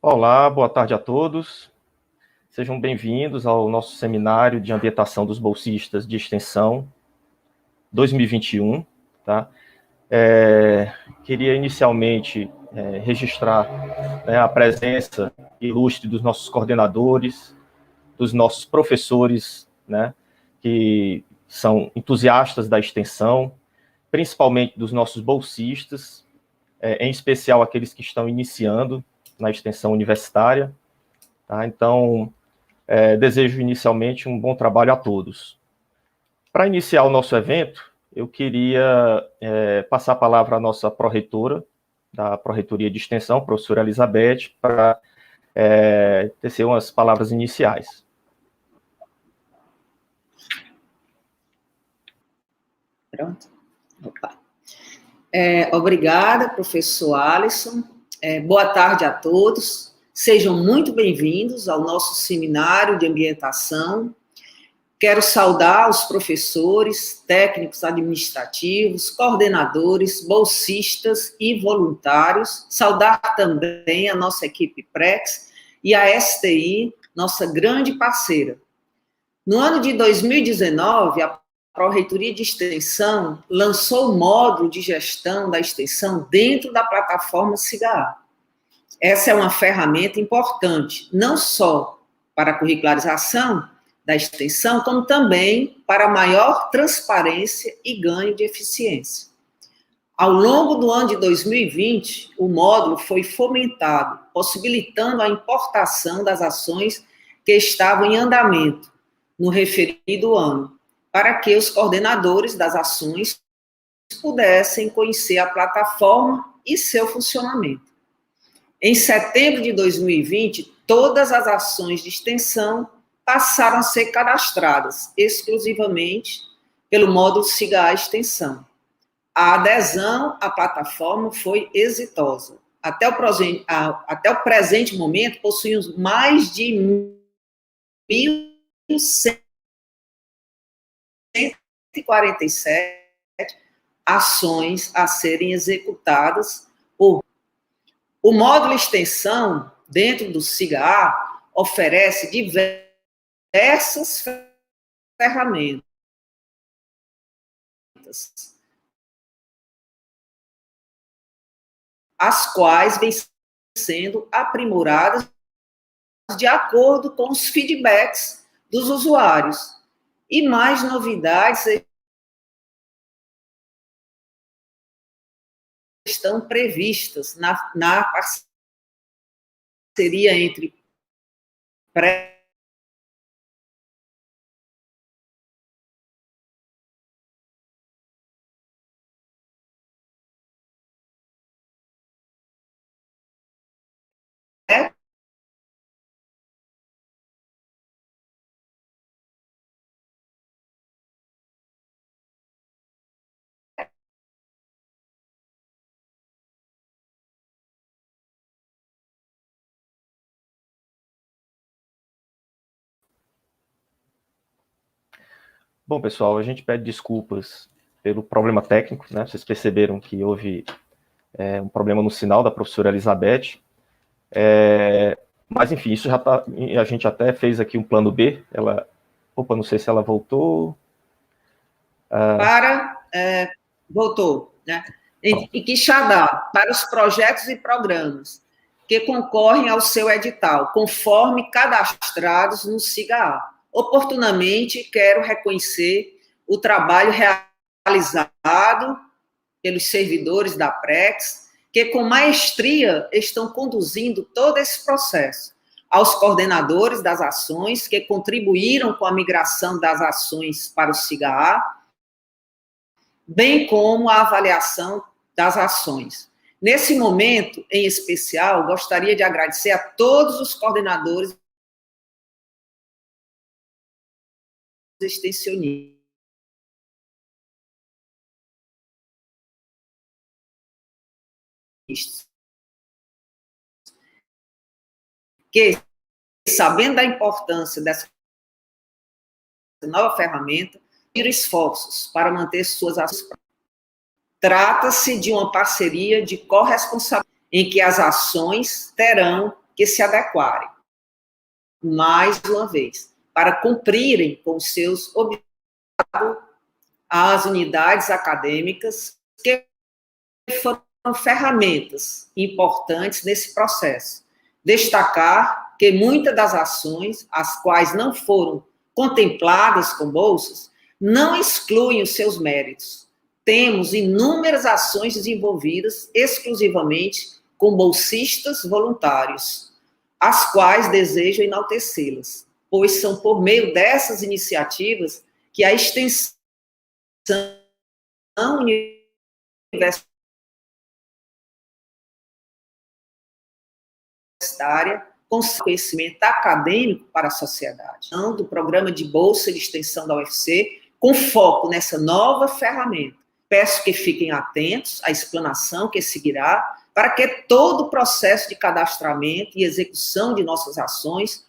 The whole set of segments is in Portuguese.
Olá, boa tarde a todos. Sejam bem-vindos ao nosso seminário de ambientação dos bolsistas de extensão 2021, tá? Queria inicialmente registrar, né, a presença ilustre dos nossos coordenadores, dos nossos professores, né, que são entusiastas da extensão, principalmente dos nossos bolsistas, em especial aqueles que estão iniciando na extensão universitária, tá? Então, desejo inicialmente um bom trabalho a todos. Para iniciar o nosso evento, eu queria passar a palavra à nossa pró-reitora, da Pró-Reitoria de Extensão, professora Elizabeth, para tecer umas palavras iniciais. Pronto. Opa. Obrigada, professor Alisson. Boa tarde a todos. Sejam muito bem-vindos ao nosso seminário de ambientação. Quero saudar os professores, técnicos administrativos, coordenadores, bolsistas e voluntários. Saudar também a nossa equipe PREX e a STI, nossa grande parceira. No ano de 2019, a Pró-Reitoria de Extensão lançou o módulo de gestão da extensão dentro da plataforma SIGA. Essa é uma ferramenta importante, não só para a curricularização da extensão, como também para maior transparência e ganho de eficiência. Ao longo do ano de 2020, o módulo foi fomentado, possibilitando a importação das ações que estavam em andamento no referido ano, para que os coordenadores das ações pudessem conhecer a plataforma e seu funcionamento. Em setembro de 2020, todas as ações de extensão passaram a ser cadastradas exclusivamente pelo módulo SIGA Extensão. A adesão à plataforma foi exitosa. Até o presente momento, possuímos mais de 1.147 ações a serem executadas. O módulo extensão, dentro do SIGA, oferece diversas ferramentas, as quais vêm sendo aprimoradas de acordo com os feedbacks dos usuários. E mais novidades estão previstas na parceria entre Bom, pessoal, a gente pede desculpas pelo problema técnico, né? Vocês perceberam que houve um problema no sinal da professora Elizabeth. Mas, enfim, isso já tá. A gente até fez aqui um plano B. Não sei se ela voltou. Voltou, né? E Quixadá, para os projetos e programas que concorrem ao seu edital, conforme cadastrados no SIGA. Oportunamente, quero reconhecer o trabalho realizado pelos servidores da PREX, que com maestria estão conduzindo todo esse processo. Aos coordenadores das ações, que contribuíram com a migração das ações para o SIGA, bem como a avaliação das ações. Nesse momento, em especial, gostaria de agradecer a todos os coordenadores extensionistas que, sabendo da importância dessa nova ferramenta, tiram esforços para manter suas ações. Trata-se de uma parceria de corresponsabilidade, em que as ações terão que se adequarem, mais uma vez, para cumprirem com seus objetivos às unidades acadêmicas que foram ferramentas importantes nesse processo. Destacar que muitas das ações, as quais não foram contempladas com bolsas, não excluem os seus méritos. Temos inúmeras ações desenvolvidas exclusivamente com bolsistas voluntários, as quais desejo enaltecê-las, pois são por meio dessas iniciativas que a extensão universitária com conhecimento acadêmico para a sociedade. Do programa de bolsa de extensão da UFC, com foco nessa nova ferramenta. Peço que fiquem atentos à explanação que seguirá, para que todo o processo de cadastramento e execução de nossas ações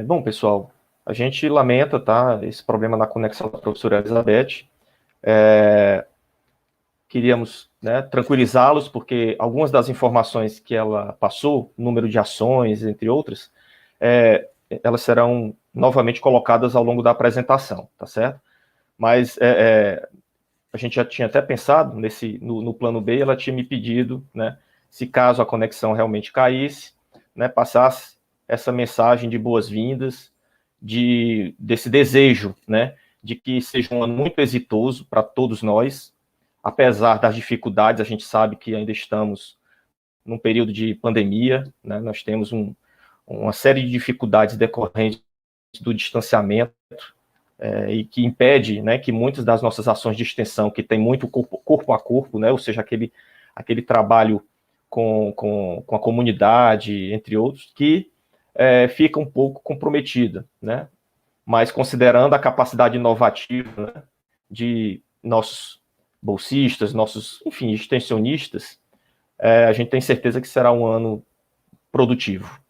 Bom, pessoal, a gente lamenta, tá, esse problema na conexão da professora Elizabeth. Queríamos, né, tranquilizá-los, porque algumas das informações que ela passou, número de ações, entre outras, elas serão novamente colocadas ao longo da apresentação, tá certo? Mas a gente já tinha até pensado no plano B, ela tinha me pedido, né, se caso a conexão realmente caísse, né, passasse essa mensagem de boas-vindas, desse desejo, né, de que seja um ano muito exitoso para todos nós, apesar das dificuldades. A gente sabe que ainda estamos num período de pandemia, né, nós temos uma série de dificuldades decorrentes do distanciamento, e que impede, né, que muitas das nossas ações de extensão, que tem muito corpo a corpo, né, ou seja, aquele trabalho com a comunidade, entre outros, que fica um pouco comprometida, né? Mas considerando a capacidade inovativa, né, de nossos bolsistas, enfim, extensionistas, a gente tem certeza que será um ano produtivo,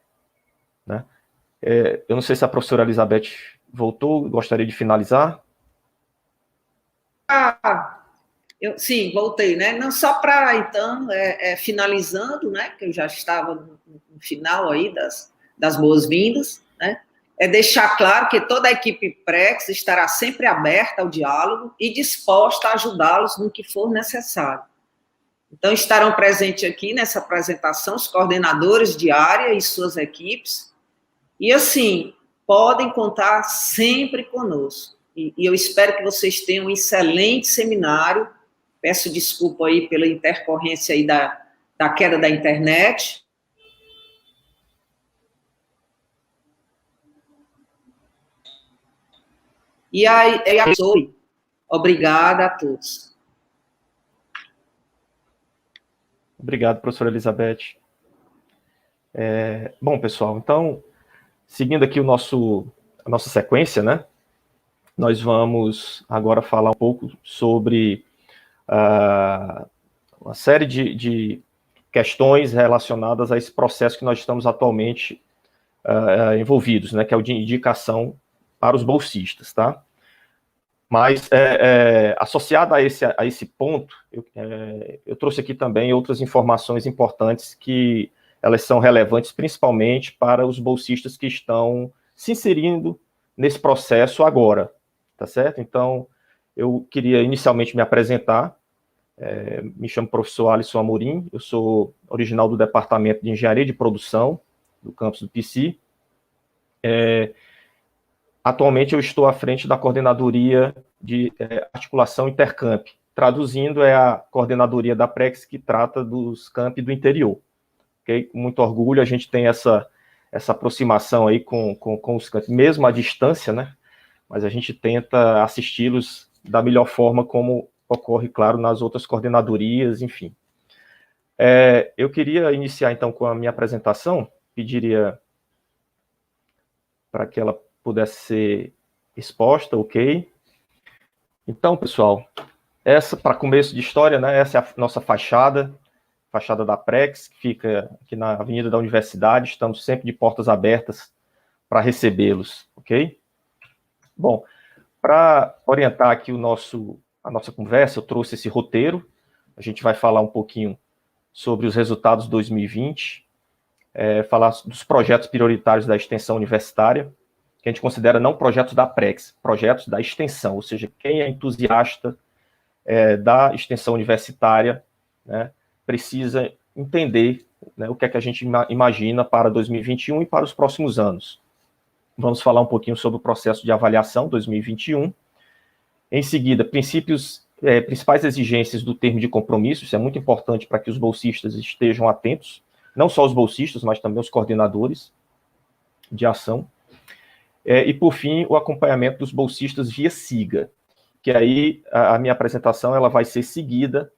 né? Eu não sei se a professora Elizabeth voltou, gostaria de finalizar. Sim, voltei, né? Não só para, então, finalizando, né? Que eu já estava no final aí das boas-vindas, né? É deixar claro que toda a equipe Prex estará sempre aberta ao diálogo e disposta a ajudá-los no que for necessário. Então, estarão presentes aqui nessa apresentação os coordenadores de área e suas equipes, e, assim, podem contar sempre conosco. E eu espero que vocês tenham um excelente seminário. Peço desculpa aí pela intercorrência aí da queda da internet. E aí, obrigada a todos. Obrigado, professora Elizabeth. Bom, pessoal, então, seguindo aqui a nossa sequência, né? Nós vamos agora falar um pouco sobre uma série de questões relacionadas a esse processo que nós estamos atualmente envolvidos, né, que é o de indicação para os bolsistas, tá? Mas, associado a esse ponto, eu trouxe aqui também outras informações importantes que elas são relevantes principalmente para os bolsistas que estão se inserindo nesse processo agora, tá certo? Então, eu queria inicialmente me apresentar. Me chamo professor Alisson Amorim, eu sou original do Departamento de Engenharia de Produção, do campus do PC. Atualmente eu estou à frente da coordenadoria de articulação Intercamp. Traduzindo, é a coordenadoria da Prex que trata dos campi do interior. Okay? Com muito orgulho, a gente tem essa aproximação aí com os campi, mesmo à distância, né? Mas a gente tenta assisti-los da melhor forma, como ocorre, claro, nas outras coordenadorias, enfim. Eu queria iniciar, então, com a minha apresentação, pediria para que ela pudesse ser exposta, ok? Então, pessoal, essa, para começo de história, né, essa é a nossa fachada da Prex, que fica aqui na Avenida da Universidade. Estamos sempre de portas abertas para recebê-los, ok? Bom, Para orientar aqui a nossa conversa, eu trouxe esse roteiro. A gente vai falar um pouquinho sobre os resultados de 2020, falar dos projetos prioritários da extensão universitária, que a gente considera não projetos da Prex, projetos da extensão, ou seja, quem é entusiasta da extensão universitária, né, precisa entender, né, o que é que a gente imagina para 2021 e para os próximos anos. Vamos falar um pouquinho sobre o processo de avaliação 2021. Em seguida, principais exigências do termo de compromisso, isso é muito importante para que os bolsistas estejam atentos, não só os bolsistas, mas também os coordenadores de ação. E, por fim, o acompanhamento dos bolsistas via SIGA, que aí a minha apresentação ela vai ser seguida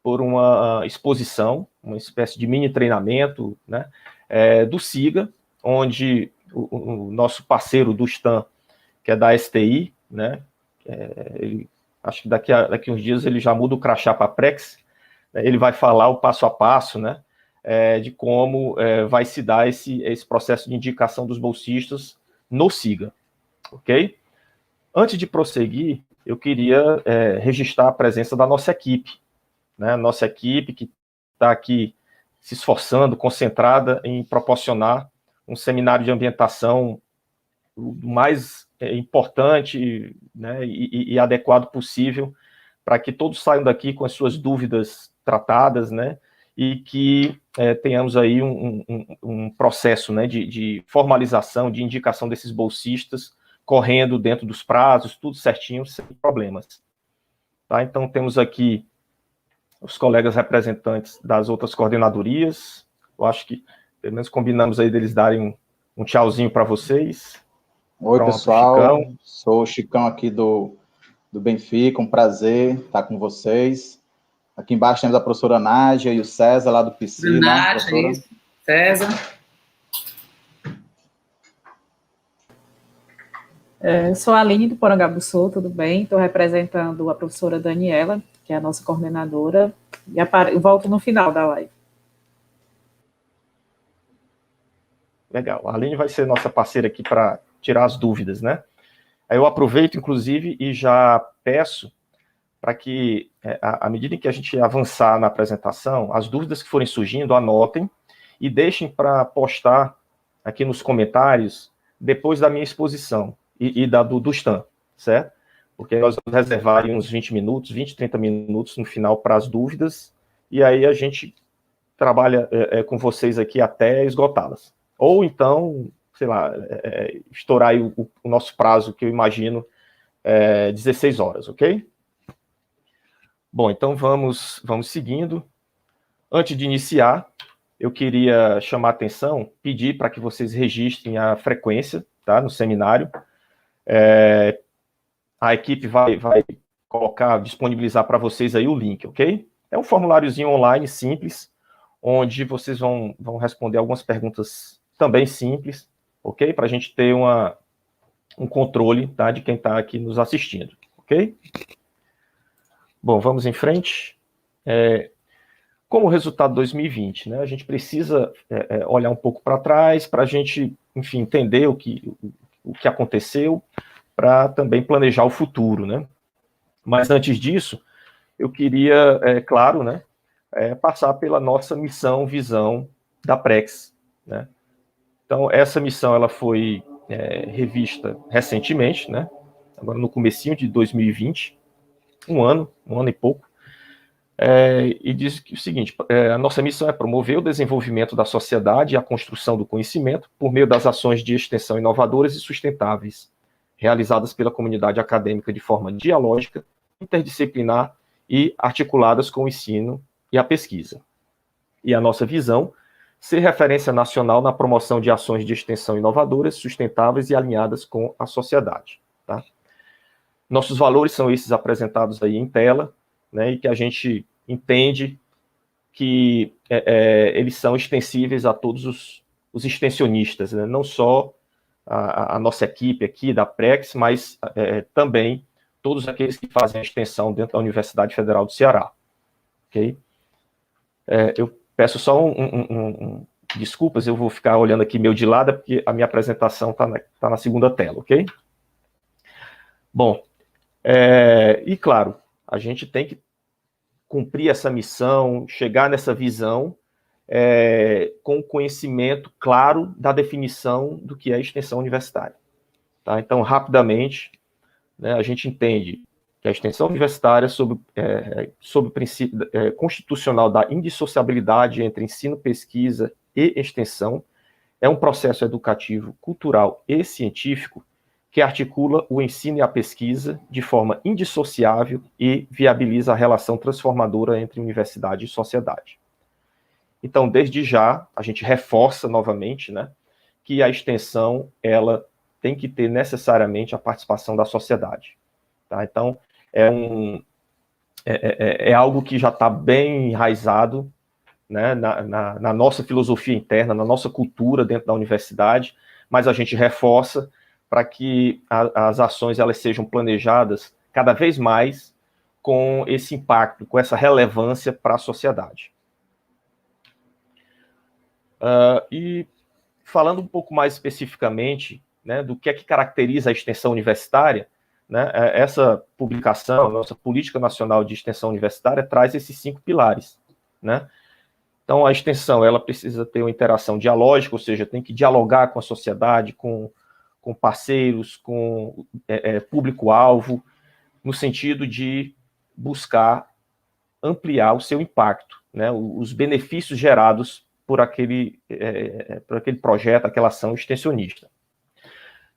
por uma exposição, uma espécie de mini treinamento, né, do SIGA, onde o nosso parceiro do STAN, que é da STI, né, acho que daqui a uns dias ele já muda o crachá para a Prex, né, ele vai falar o passo a passo, né, de como vai se dar esse processo de indicação dos bolsistas no SIGA, ok? Antes de prosseguir, eu queria registrar a presença da nossa equipe, né, nossa equipe que está aqui se esforçando, concentrada em proporcionar um seminário de ambientação o mais importante, né, e adequado possível, para que todos saiam daqui com as suas dúvidas tratadas, né, e que tenhamos aí um processo, né, de formalização, de indicação desses bolsistas, correndo dentro dos prazos, tudo certinho, sem problemas. Tá? Então, temos aqui os colegas representantes das outras coordenadorias. Eu acho que, pelo menos, combinamos aí deles darem um tchauzinho para vocês. Oi, Pronto, pessoal. Chicão. Sou o Chicão aqui do Benfica. Um prazer estar com vocês. Aqui embaixo temos a professora Nádia e o César, lá do PC, né, professora? Isso. César. Eu sou a Aline do Porangabuçu, tudo bem? Estou representando a professora Daniela, que é a nossa coordenadora, e eu volto no final da live. Legal. A Aline vai ser nossa parceira aqui para tirar as dúvidas, né? Aí eu aproveito, inclusive, e já peço para que, à medida em que a gente avançar na apresentação, as dúvidas que forem surgindo, anotem e deixem para postar aqui nos comentários depois da minha exposição e do Stan, certo? Porque nós vamos reservar uns 20 minutos, 20, 30 minutos no final para as dúvidas, e aí a gente trabalha com vocês aqui até esgotá-las. Ou então, sei lá, estourar aí o nosso prazo, que eu imagino, 16 horas, ok? Bom, então vamos seguindo. Antes de iniciar, eu queria chamar a atenção, pedir para que vocês registrem a frequência, tá, no seminário. A equipe vai disponibilizar para vocês aí o link, ok? É um formuláriozinho online simples, onde vocês vão responder algumas perguntas também simples, ok? Para a gente ter um controle, tá, de quem está aqui nos assistindo, ok? Bom, vamos em frente. Como resultado de 2020, né, a gente precisa olhar um pouco para trás, para a gente, enfim, entender o que aconteceu, para também planejar o futuro, né? Mas antes disso, eu queria, claro, né, passar pela nossa missão, visão da Prex, né? Então, essa missão ela foi revista recentemente, né? Agora no comecinho de 2020, um ano e pouco, e diz que o seguinte: a nossa missão é promover o desenvolvimento da sociedade e a construção do conhecimento por meio das ações de extensão inovadoras e sustentáveis, realizadas pela comunidade acadêmica de forma dialógica, interdisciplinar e articuladas com o ensino e a pesquisa. E a nossa visão: ser referência nacional na promoção de ações de extensão inovadoras, sustentáveis e alinhadas com a sociedade. Tá? Nossos valores são esses apresentados aí em tela, né, e que a gente entende que eles são extensíveis a todos os extensionistas, né, não só a nossa equipe aqui da Prex, mas também todos aqueles que fazem a extensão dentro da Universidade Federal do Ceará. Ok? Eu peço só desculpas, eu vou ficar olhando aqui meio de lado, porque a minha apresentação está na segunda tela, ok? Bom, e claro, a gente tem que cumprir essa missão, chegar nessa visão com conhecimento claro da definição do que é extensão universitária. Tá? Então, rapidamente, né, a gente entende que a extensão universitária, sob o princípio constitucional da indissociabilidade entre ensino, pesquisa e extensão, é um processo educativo, cultural e científico que articula o ensino e a pesquisa de forma indissociável e viabiliza a relação transformadora entre universidade e sociedade. Então, desde já, a gente reforça novamente, né, que a extensão, ela tem que ter necessariamente a participação da sociedade. Tá? Então, é algo que já está bem enraizado, né, na nossa filosofia interna, na nossa cultura dentro da universidade, mas a gente reforça para que as ações elas sejam planejadas cada vez mais com esse impacto, com essa relevância para a sociedade. E falando um pouco mais especificamente, né, do que é que caracteriza a extensão universitária, né, essa publicação, a nossa Política Nacional de Extensão Universitária, traz esses 5 pilares, né? Então, a extensão, ela precisa ter uma interação dialógica, ou seja, tem que dialogar com a sociedade, com parceiros, com público-alvo, no sentido de buscar ampliar o seu impacto, né, os benefícios gerados por aquele projeto, aquela ação extensionista.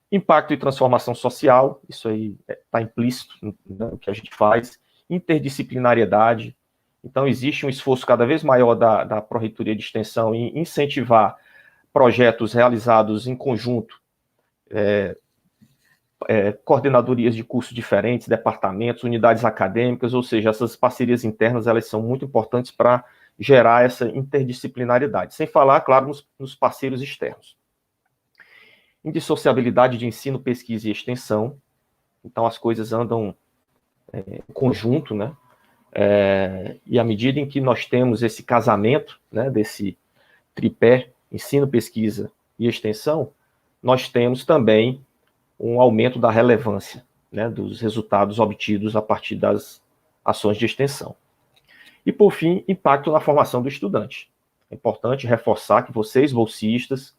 Impacto e transformação social, isso aí está implícito no que a gente faz. Interdisciplinariedade, então existe um esforço cada vez maior da Pró-Reitoria de Extensão em incentivar projetos realizados em conjunto, coordenadorias de cursos diferentes, departamentos, unidades acadêmicas, ou seja, essas parcerias internas, elas são muito importantes para gerar essa interdisciplinariedade, sem falar, claro, nos parceiros externos. Indissociabilidade de ensino, pesquisa e extensão, então as coisas andam em conjunto, né? E à medida em que nós temos esse casamento, né, desse tripé, ensino, pesquisa e extensão, nós temos também um aumento da relevância, né, dos resultados obtidos a partir das ações de extensão. E, por fim, impacto na formação do estudante. É importante reforçar que vocês, bolsistas,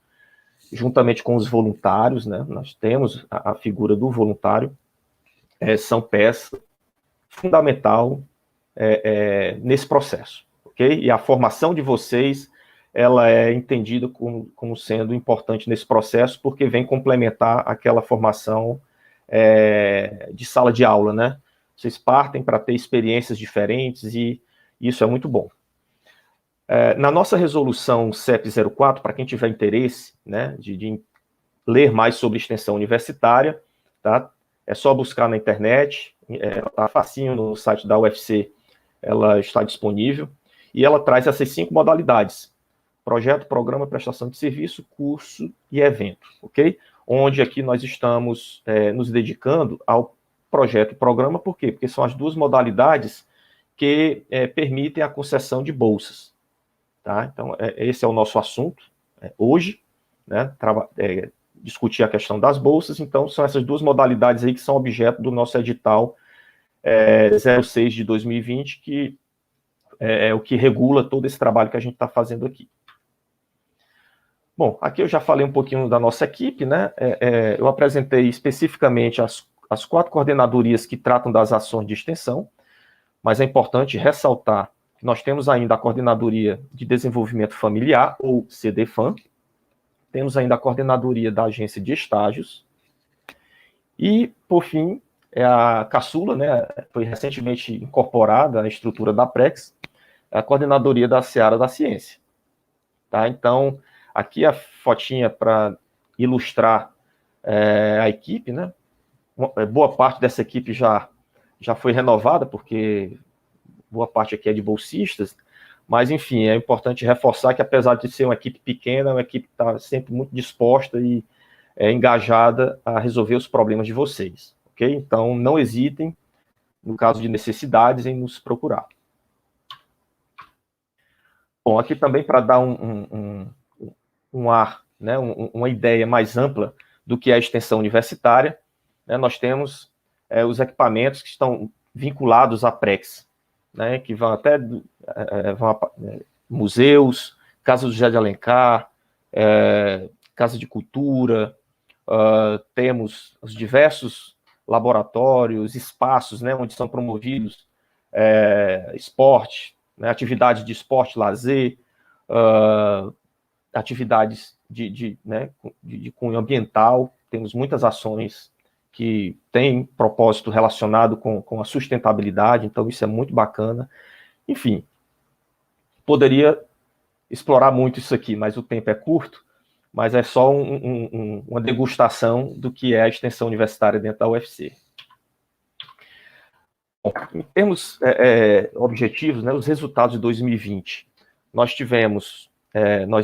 juntamente com os voluntários, né, nós temos a figura do voluntário, são peça fundamental nesse processo, ok? E a formação de vocês, ela é entendida como sendo importante nesse processo, porque vem complementar aquela formação de sala de aula, né? Vocês partem para ter experiências diferentes e isso é muito bom. Na nossa resolução CEP 04, para quem tiver interesse, né, de ler mais sobre extensão universitária, tá? É só buscar na internet, tá facinho no site da UFC, ela está disponível, e ela traz essas 5 modalidades: projeto, programa, prestação de serviço, curso e evento, ok? Onde aqui nós estamos nos dedicando ao projeto e programa, por quê? Porque são as 2 modalidades que permitem a concessão de bolsas, tá? Então, esse é o nosso assunto hoje, né? Discutir a questão das bolsas. Então, são essas 2 modalidades aí que são objeto do nosso edital 06 de 2020, que é o que regula todo esse trabalho que a gente está fazendo aqui. Bom, aqui eu já falei um pouquinho da nossa equipe, né? Eu apresentei especificamente as 4 coordenadorias que tratam das ações de extensão, mas é importante ressaltar que nós temos ainda a Coordenadoria de Desenvolvimento Familiar, ou CDFAM, temos ainda a Coordenadoria da Agência de Estágios, e, por fim, a caçula, né, foi recentemente incorporada à estrutura da Prex, a Coordenadoria da Seara da Ciência. Tá? Então, aqui a fotinha para ilustrar a equipe, né? Boa parte dessa equipe já foi renovada, porque boa parte aqui é de bolsistas, mas, enfim, é importante reforçar que, apesar de ser uma equipe pequena, uma equipe que está sempre muito disposta e engajada a resolver os problemas de vocês, ok? Então, não hesitem, no caso de necessidades, em nos procurar. Bom, aqui também para dar um ar, né, uma ideia mais ampla do que é a extensão universitária, né, nós temos os equipamentos que estão vinculados à Prex, né, que vão até museus, Casa do José de Alencar, Casa de Cultura, temos os diversos laboratórios, espaços, né, onde são promovidos esporte, né, atividades de esporte, lazer, atividades de cunho ambiental. Temos muitas ações que têm propósito relacionado com a sustentabilidade, então isso é muito bacana. Enfim, poderia explorar muito isso aqui, mas o tempo é curto, mas é só uma degustação do que é a extensão universitária dentro da UFC. Bom, em termos objetivos, né, os resultados de 2020, nós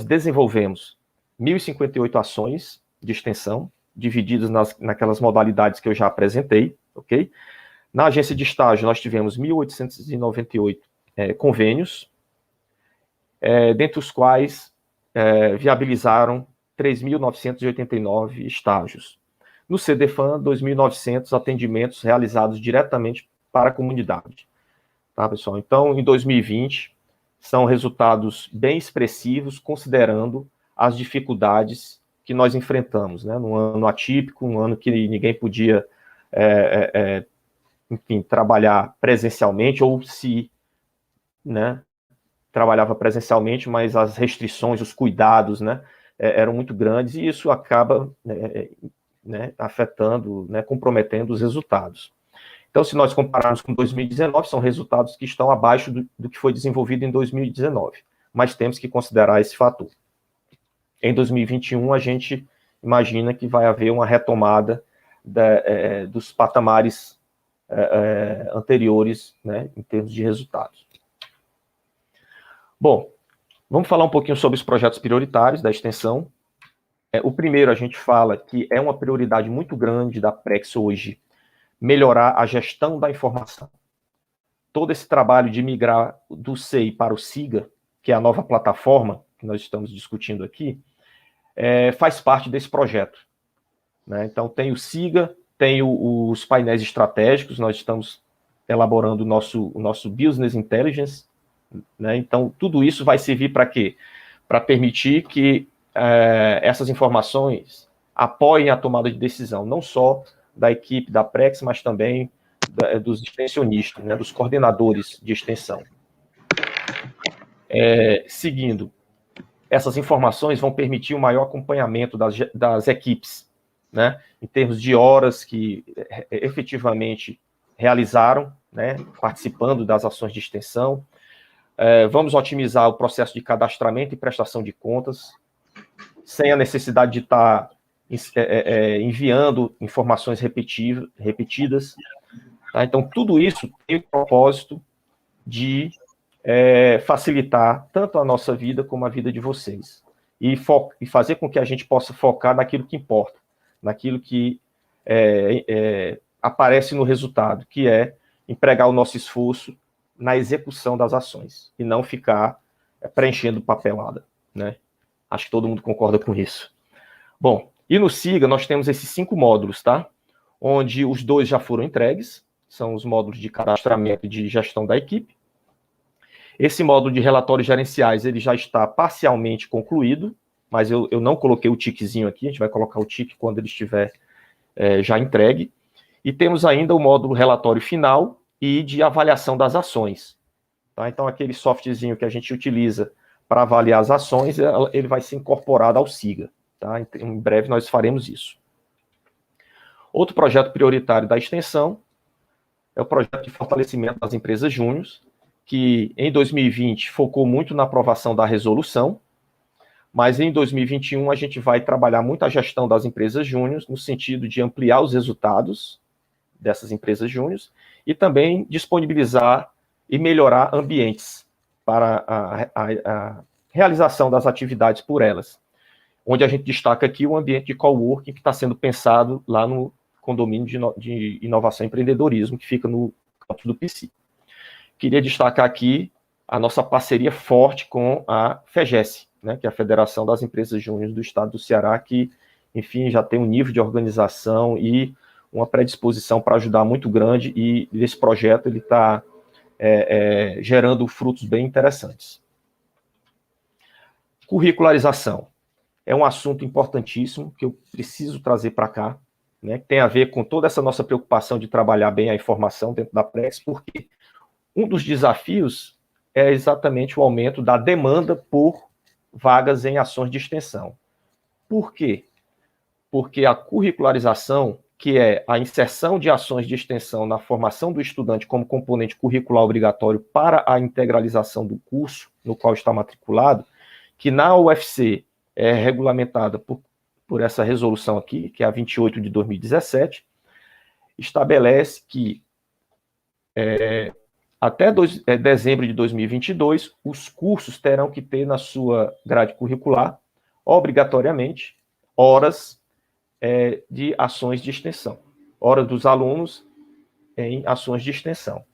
desenvolvemos 1.058 ações de extensão, divididas naquelas modalidades que eu já apresentei, ok? Na agência de estágio, nós tivemos 1.898 convênios, dentre os quais viabilizaram 3.989 estágios. No CDFAN, 2.900 atendimentos realizados diretamente para a comunidade. Tá, pessoal? Então, em 2020, são resultados bem expressivos, considerando as dificuldades que nós enfrentamos, né? Num ano atípico, um ano que ninguém podia, enfim, trabalhar presencialmente, ou se, né, trabalhava presencialmente, mas as restrições, os cuidados, né, eram muito grandes, e isso acaba afetando, né, comprometendo os resultados. Então, se nós compararmos com 2019, são resultados que estão abaixo do que foi desenvolvido em 2019, mas temos que considerar esse fator. Em 2021, a gente imagina que vai haver uma retomada dos patamares anteriores, né, em termos de resultados. Bom, vamos falar um pouquinho sobre os projetos prioritários da extensão. O primeiro, a gente fala que é uma prioridade muito grande da Prex hoje, melhorar a gestão da informação. Todo esse trabalho de migrar do SEI para o SIGA, que é a nova plataforma que nós estamos discutindo aqui, faz parte desse projeto, né? Então, tem o SIGA, tem os painéis estratégicos, nós estamos elaborando o nosso Business Intelligence, né? Então, tudo isso vai servir para quê? Para permitir que essas informações apoiem a tomada de decisão, não só da equipe da Prex, mas também dos extensionistas, né, dos coordenadores de extensão. Seguindo, essas informações vão permitir um maior acompanhamento das equipes, né, em termos de horas que efetivamente realizaram, né, participando das ações de extensão. Vamos otimizar o processo de cadastramento e prestação de contas, sem a necessidade de estar enviando informações repetidas. Tá? Então, tudo isso tem o propósito de facilitar tanto a nossa vida como a vida de vocês. E fazer com que a gente possa focar naquilo que importa, naquilo que aparece no resultado, que é empregar o nosso esforço na execução das ações, e não ficar preenchendo papelada, né? Acho que todo mundo concorda com isso. Bom, e no SIGA nós temos esses 5 módulos, tá? Onde os 2 já foram entregues, são os módulos de cadastramento e de gestão da equipe. Esse módulo de relatórios gerenciais, ele já está parcialmente concluído, mas eu não coloquei o tiquezinho aqui, a gente vai colocar o tique quando ele estiver já entregue. E temos ainda o módulo relatório final e de avaliação das ações. Tá? Então, aquele softwarezinho que a gente utiliza para avaliar as ações, ele vai ser incorporado ao SIGA. Tá? Em breve nós faremos isso. Outro projeto prioritário da extensão é o projeto de fortalecimento das empresas júniores, que em 2020 focou muito na aprovação da resolução, mas em 2021 a gente vai trabalhar muito a gestão das empresas júniores, no sentido de ampliar os resultados dessas empresas júniores e também disponibilizar e melhorar ambientes para a realização das atividades por elas, onde a gente destaca aqui o ambiente de coworking que está sendo pensado lá no condomínio de inovação e empreendedorismo, que fica no campus do PC. Queria destacar aqui a nossa parceria forte com a FEGES, né, que é a Federação das Empresas Júniores do Estado do Ceará, que, enfim, já tem um nível de organização e uma predisposição para ajudar muito grande, e esse projeto ele está gerando frutos bem interessantes. Curricularização é um assunto importantíssimo que eu preciso trazer para cá, né, que tem a ver com toda essa nossa preocupação de trabalhar bem a informação dentro da Prex, porque um dos desafios é exatamente o aumento da demanda por vagas em ações de extensão. Por quê? Porque a curricularização, que é a inserção de ações de extensão na formação do estudante como componente curricular obrigatório para a integralização do curso no qual está matriculado, que na UFC é regulamentada por essa resolução aqui, que é a 28 de 2017, estabelece que até dezembro de 2022, os cursos terão que ter na sua grade curricular, obrigatoriamente, horas de ações de extensão, horas dos alunos em ações de extensão,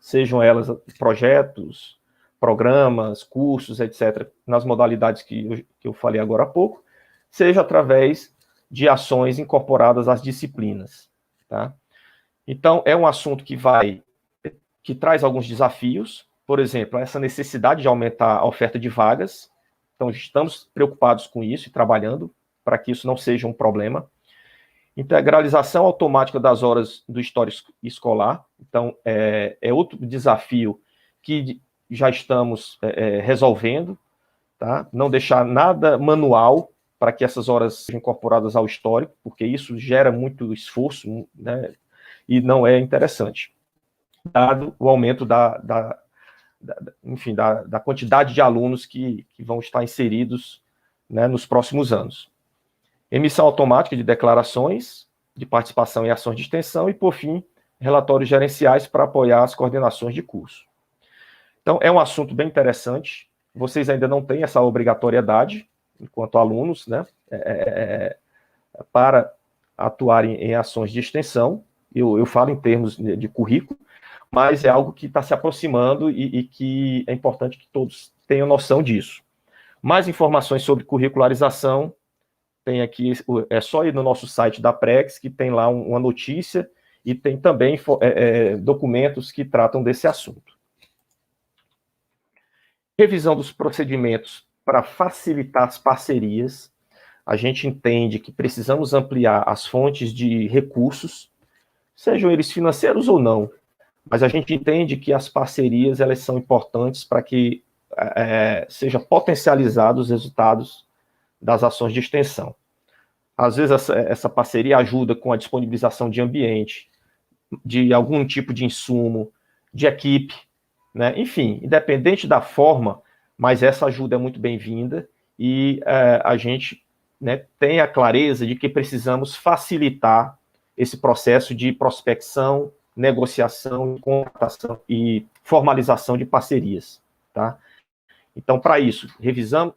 sejam elas projetos, programas, cursos, etc., nas modalidades que eu falei agora há pouco, seja através de ações incorporadas às disciplinas, tá? Então, é um assunto que traz alguns desafios, por exemplo, essa necessidade de aumentar a oferta de vagas. Então, estamos preocupados com isso e trabalhando para que isso não seja um problema. Integralização automática das horas do histórico escolar. Então, é outro desafio que já estamos resolvendo, tá? Não deixar nada manual para que essas horas sejam incorporadas ao histórico, porque isso gera muito esforço, né? E não é interessante, dado o aumento da quantidade de alunos que vão estar inseridos, né, nos próximos anos. Emissão automática de declarações de participação em ações de extensão e, por fim, relatórios gerenciais para apoiar as coordenações de curso. Então, é um assunto bem interessante. Vocês ainda não têm essa obrigatoriedade, enquanto alunos, né, para atuarem em ações de extensão. Eu falo em termos de currículo, mas é algo que está se aproximando e que é importante que todos tenham noção disso. Mais informações sobre curricularização, tem aqui, é só ir no nosso site da Prex, que tem lá uma notícia, e tem também documentos que tratam desse assunto. Revisão dos procedimentos para facilitar as parcerias. A gente entende que precisamos ampliar as fontes de recursos, sejam eles financeiros ou não, mas a gente entende que as parcerias elas são importantes para que seja potencializados os resultados das ações de extensão. Às vezes essa parceria ajuda com a disponibilização de ambiente, de algum tipo de insumo, de equipe, né? Enfim, independente da forma, mas essa ajuda é muito bem-vinda e a gente, né, tem a clareza de que precisamos facilitar esse processo de prospecção, negociação, contratação e formalização de parcerias, tá? Então, para isso,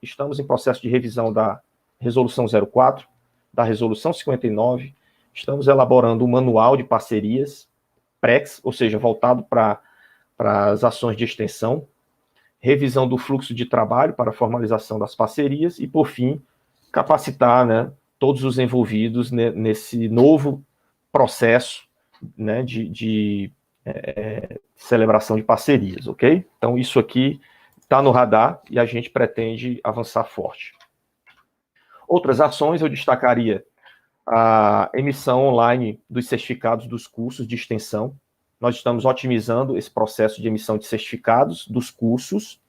estamos em processo de revisão da Resolução 04, da Resolução 59, estamos elaborando um manual de parcerias, PREX, ou seja, voltado para as ações de extensão, revisão do fluxo de trabalho para a formalização das parcerias e, por fim, capacitar, né, todos os envolvidos nesse novo processo, né, de celebração de parcerias, ok? Então, isso aqui está no radar e a gente pretende avançar forte. Outras ações, eu destacaria a emissão online dos certificados dos cursos de extensão. Nós estamos otimizando esse processo de emissão de certificados dos cursos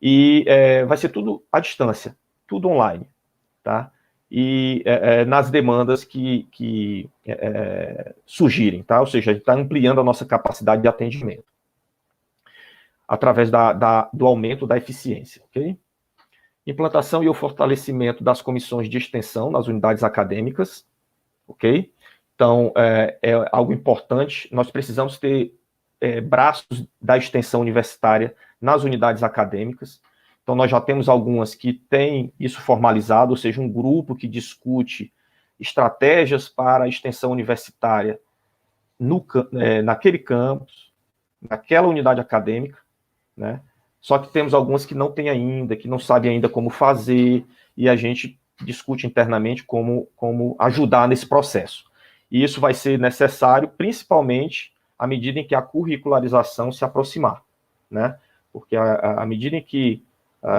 e vai ser tudo à distância, tudo online, tá? E nas demandas que surgirem, tá? Ou seja, a gente está ampliando a nossa capacidade de atendimento através do aumento da eficiência, ok? Implantação e o fortalecimento das comissões de extensão nas unidades acadêmicas, ok? Então, é algo importante, nós precisamos ter braços da extensão universitária nas unidades acadêmicas. Então, nós já temos algumas que têm isso formalizado, ou seja, um grupo que discute estratégias para a extensão universitária naquele campus, naquela unidade acadêmica, né? Só que temos algumas que não têm ainda, que não sabem ainda como fazer, e a gente discute internamente como ajudar nesse processo. e isso vai ser necessário, principalmente à medida em que a curricularização se aproximar, né? Porque à medida em que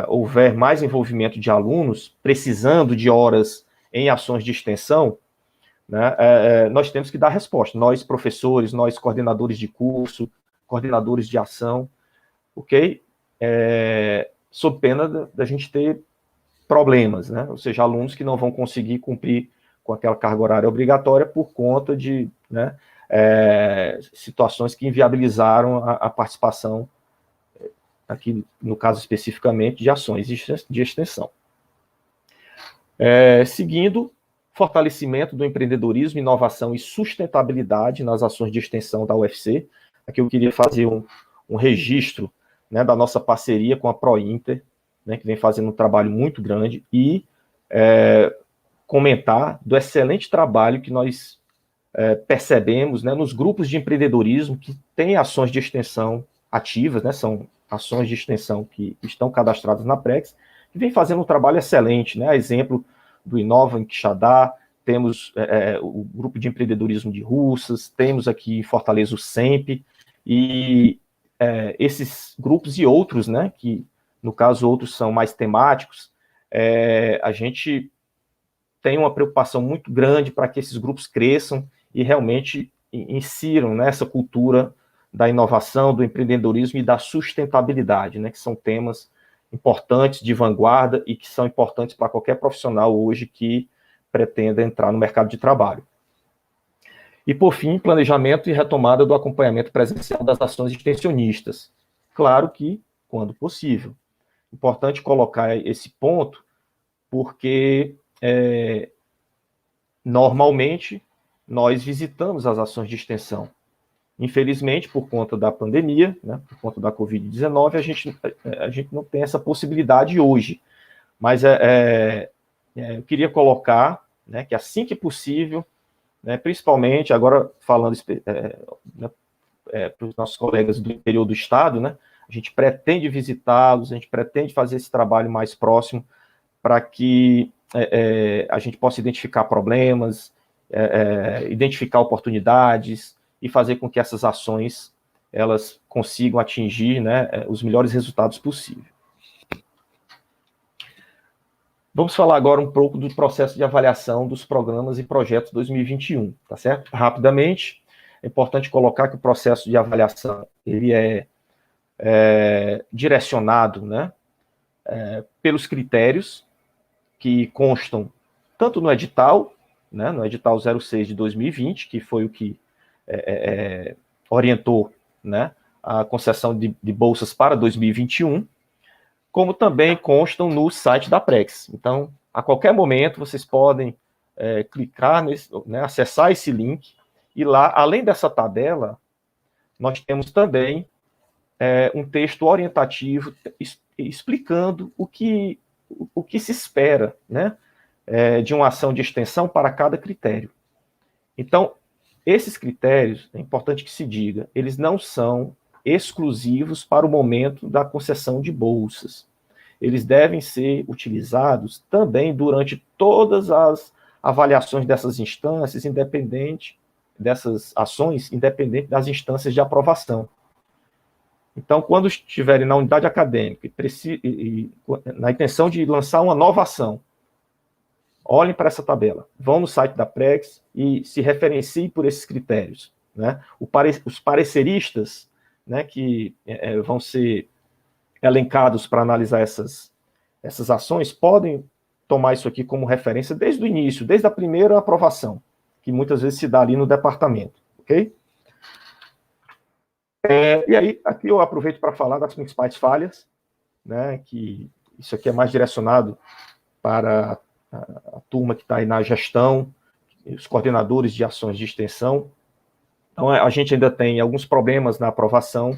houver mais envolvimento de alunos, precisando de horas em ações de extensão, né, nós temos que dar resposta. Nós, professores, nós, coordenadores de curso, coordenadores de ação, ok? Sob pena da gente ter problemas, né? Ou seja, alunos que não vão conseguir cumprir com aquela carga horária obrigatória por conta de, né, situações que inviabilizaram a participação, aqui no caso especificamente, de ações de extensão. Seguindo, fortalecimento do empreendedorismo, inovação e sustentabilidade nas ações de extensão da UFC. Aqui eu queria fazer um registro, né, da nossa parceria com a ProInter, né, que vem fazendo um trabalho muito grande, e comentar do excelente trabalho que nós percebemos, né, nos grupos de empreendedorismo que têm ações de extensão ativas, né, são ações de extensão que estão cadastradas na Prex, que vem fazendo um trabalho excelente, né, a exemplo do Inova em Quixadá, temos o grupo de empreendedorismo de Russas, temos aqui em Fortaleza o SEMP, e esses grupos e outros, né, que no caso outros são mais temáticos, a gente tem uma preocupação muito grande para que esses grupos cresçam e realmente insiram nessa cultura da inovação, do empreendedorismo e da sustentabilidade, né, que são temas importantes, de vanguarda, e que são importantes para qualquer profissional hoje que pretenda entrar no mercado de trabalho. E, por fim, planejamento e retomada do acompanhamento presencial das ações extensionistas. Claro que, quando possível. Importante colocar esse ponto, porque normalmente nós visitamos as ações de extensão. Infelizmente, por conta da pandemia, né, por conta da Covid-19, a gente não tem essa possibilidade hoje. Mas eu queria colocar, né, que assim que possível, né, principalmente agora falando para os nossos colegas do interior do estado, né, a gente pretende visitá-los, a gente pretende fazer esse trabalho mais próximo para que a gente possa identificar problemas, identificar oportunidades, e fazer com que essas ações elas consigam atingir, né, os melhores resultados possíveis. Vamos falar agora um pouco do processo de avaliação dos programas e projetos 2021, tá certo? Rapidamente, é importante colocar que o processo de avaliação ele é direcionado, né, pelos critérios que constam tanto no edital, né, no edital 06 de 2020, que foi o que orientou, né, a concessão de bolsas para 2021, como também constam no site da Prex. Então, a qualquer momento, vocês podem clicar, né, acessar esse link, e lá, além dessa tabela, nós temos também um texto orientativo explicando o que se espera, né, de uma ação de extensão para cada critério. Então, esses critérios, é importante que se diga, eles não são exclusivos para o momento da concessão de bolsas. Eles devem ser utilizados também durante todas as avaliações dessas instâncias, independente dessas ações, independente das instâncias de aprovação. Então, quando estiverem na unidade acadêmica e na intenção de lançar uma nova ação, olhem para essa tabela, vão no site da Prex e se referenciem por esses critérios, né? Os pareceristas, né, que vão ser elencados para analisar essas ações, podem tomar isso aqui como referência desde o início, desde a primeira aprovação, que muitas vezes se dá ali no departamento, ok? E aí, aqui eu aproveito para falar das principais falhas, né, que isso aqui é mais direcionado para a turma que está aí na gestão, os coordenadores de ações de extensão. Então, a gente ainda tem alguns problemas na aprovação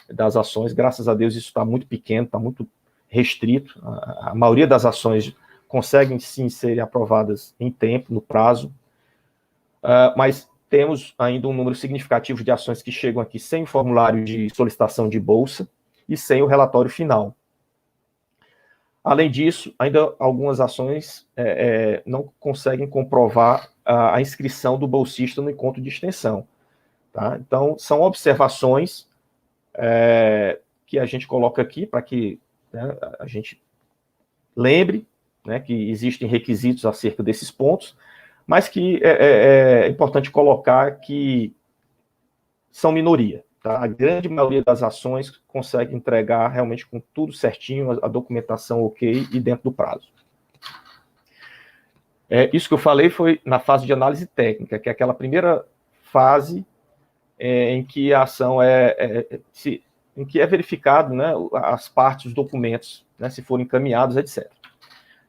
das ações, graças a Deus isso está muito pequeno, está muito restrito, a maioria das ações conseguem sim serem aprovadas em tempo, no prazo, mas temos ainda um número significativo de ações que chegam aqui sem o formulário de solicitação de bolsa e sem o relatório final. Além disso, ainda algumas ações não conseguem comprovar a inscrição do bolsista no encontro de extensão. Tá? Então, são observações que a gente coloca aqui para que, né, a gente lembre, né, que existem requisitos acerca desses pontos, mas que é importante colocar que são minoria. Tá? A grande maioria das ações consegue entregar realmente com tudo certinho, a documentação ok e dentro do prazo. Isso que eu falei foi na fase de análise técnica, que é aquela primeira fase em que a ação em que é verificado, né, as partes, os documentos, né, se forem encaminhados, etc.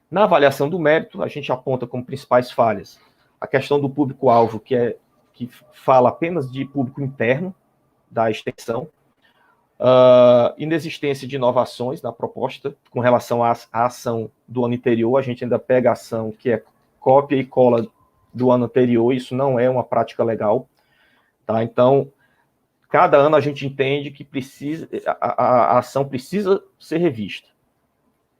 Na avaliação do mérito, a gente aponta como principais falhas a questão do público-alvo, que fala apenas de público interno da extensão, inexistência de inovações na proposta com relação à ação do ano anterior. A gente ainda pega a ação que é cópia e cola do ano anterior, isso não é uma prática legal. Tá? Então, cada ano a gente entende que a ação precisa ser revista.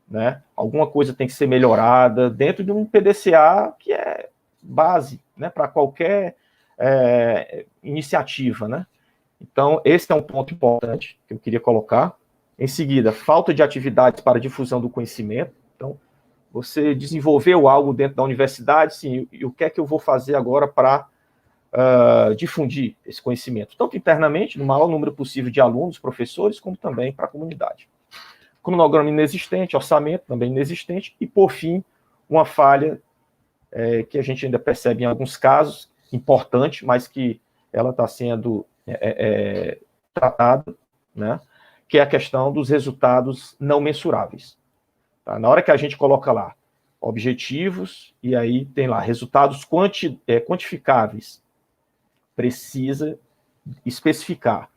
Né? Alguma coisa tem que ser melhorada dentro de um PDCA que é base, né, para qualquer iniciativa. Né? Então, esse é um ponto importante que eu queria colocar. Em seguida, falta de atividades para difusão do conhecimento. Então, você desenvolveu algo dentro da universidade, sim, e o que é que eu vou fazer agora para difundir esse conhecimento, tanto internamente, no maior número possível de alunos, professores, como também para a comunidade. Cronograma inexistente, orçamento também inexistente, e, por fim, uma falha que a gente ainda percebe em alguns casos, importante, mas que ela está sendo tratada, né, que é a questão dos resultados não mensuráveis. Tá? Na hora que a gente coloca lá objetivos, e aí tem lá resultados quantificáveis, precisa especificar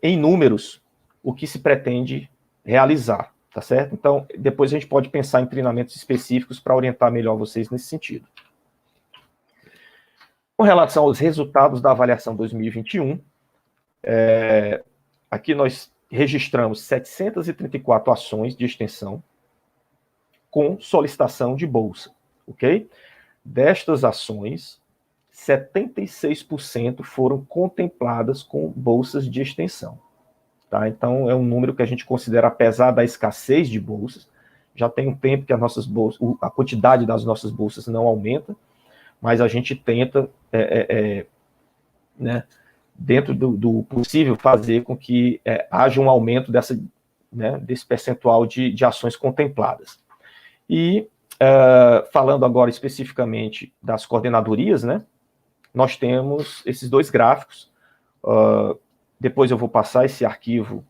em números o que se pretende realizar, tá certo? Então, depois a gente pode pensar em treinamentos específicos para orientar melhor vocês nesse sentido. Com relação aos resultados da avaliação 2021, aqui nós registramos 734 ações de extensão com solicitação de bolsa, ok? Destas ações, 76% foram contempladas com bolsas de extensão. Tá? Então, é um número que a gente considera, apesar da escassez de bolsas, já tem um tempo que a quantidade das nossas bolsas não aumenta, mas a gente tenta, né, dentro do possível, fazer com que haja um aumento desse percentual de ações contempladas. E, falando agora especificamente das coordenadorias, né, nós temos esses dois gráficos. Depois eu vou passar esse arquivo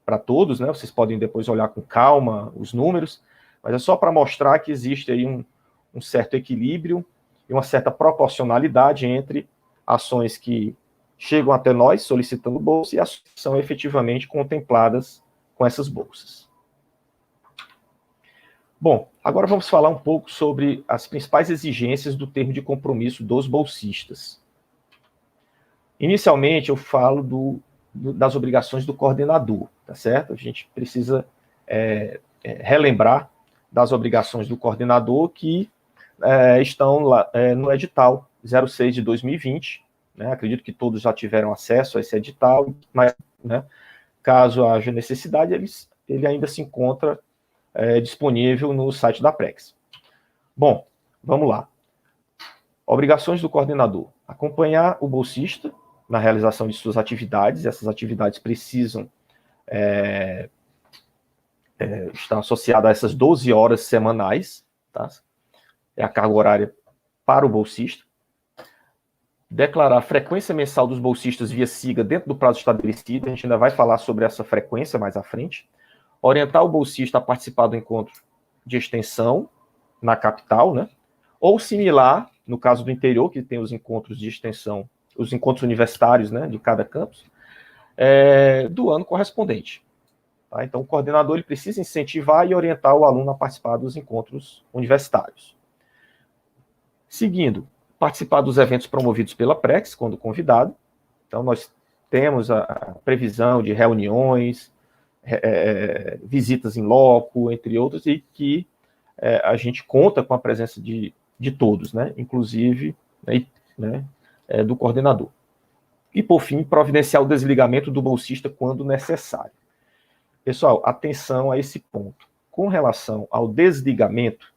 para todos, né? Vocês podem depois olhar com calma os números, mas é só para mostrar que existe aí um certo equilíbrio e uma certa proporcionalidade entre ações que chegam até nós solicitando bolsa e ações que são efetivamente contempladas com essas bolsas. Bom, agora vamos falar um pouco sobre as principais exigências do termo de compromisso dos bolsistas. Inicialmente, eu falo das obrigações do coordenador, tá certo? A gente precisa relembrar das obrigações do coordenador que estão lá, no edital 06 de 2020, né? Acredito que todos já tiveram acesso a esse edital, mas, né, caso haja necessidade, ele ainda se encontra disponível no site da Prex. Bom, vamos lá. Obrigações do coordenador: acompanhar o bolsista na realização de suas atividades. Essas atividades precisam estar associadas a essas 12 horas semanais, tá? É a carga horária para o bolsista. Declarar a frequência mensal dos bolsistas via SIGA dentro do prazo estabelecido. A gente ainda vai falar sobre essa frequência mais à frente. Orientar o bolsista a participar do encontro de extensão na capital, né? Ou similar, no caso do interior, que tem os encontros de extensão, os encontros universitários, né, de cada campus, do ano correspondente. Tá? Então, o coordenador ele precisa incentivar e orientar o aluno a participar dos encontros universitários. Seguindo, participar dos eventos promovidos pela Prex, quando convidado. Então, nós temos a previsão de reuniões, visitas em loco, entre outros, e que a gente conta com a presença de todos, né, inclusive do coordenador. E, por fim, providenciar o desligamento do bolsista quando necessário. Pessoal, atenção a esse ponto. Com relação ao desligamento,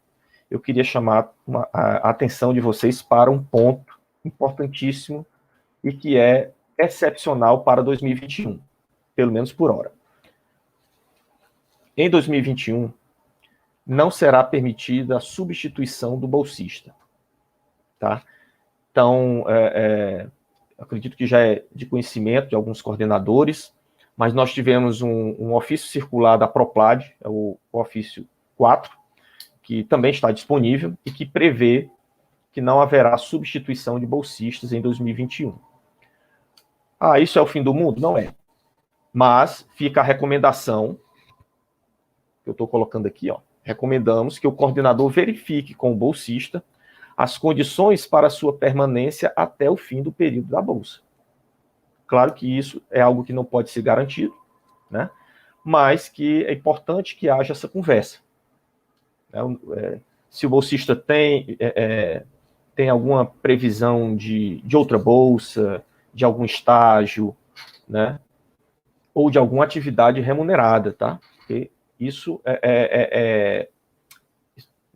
eu queria chamar a atenção de vocês para um ponto importantíssimo e que é excepcional para 2021, pelo menos por hora. Em 2021, não será permitida a substituição do bolsista. Tá? Então, acredito que já é de conhecimento de alguns coordenadores, mas nós tivemos um ofício circular da Proplad, o ofício 4, que também está disponível e que prevê que não haverá substituição de bolsistas em 2021. Isso é o fim do mundo? Não é. Mas fica a recomendação, que eu estou colocando aqui, recomendamos que o coordenador verifique com o bolsista as condições para sua permanência até o fim do período da bolsa. Claro que isso é algo que não pode ser garantido, né? Mas que é importante que haja essa conversa. Se o bolsista tem alguma previsão de outra bolsa, de algum estágio, né? Ou de alguma atividade remunerada, tá? Porque isso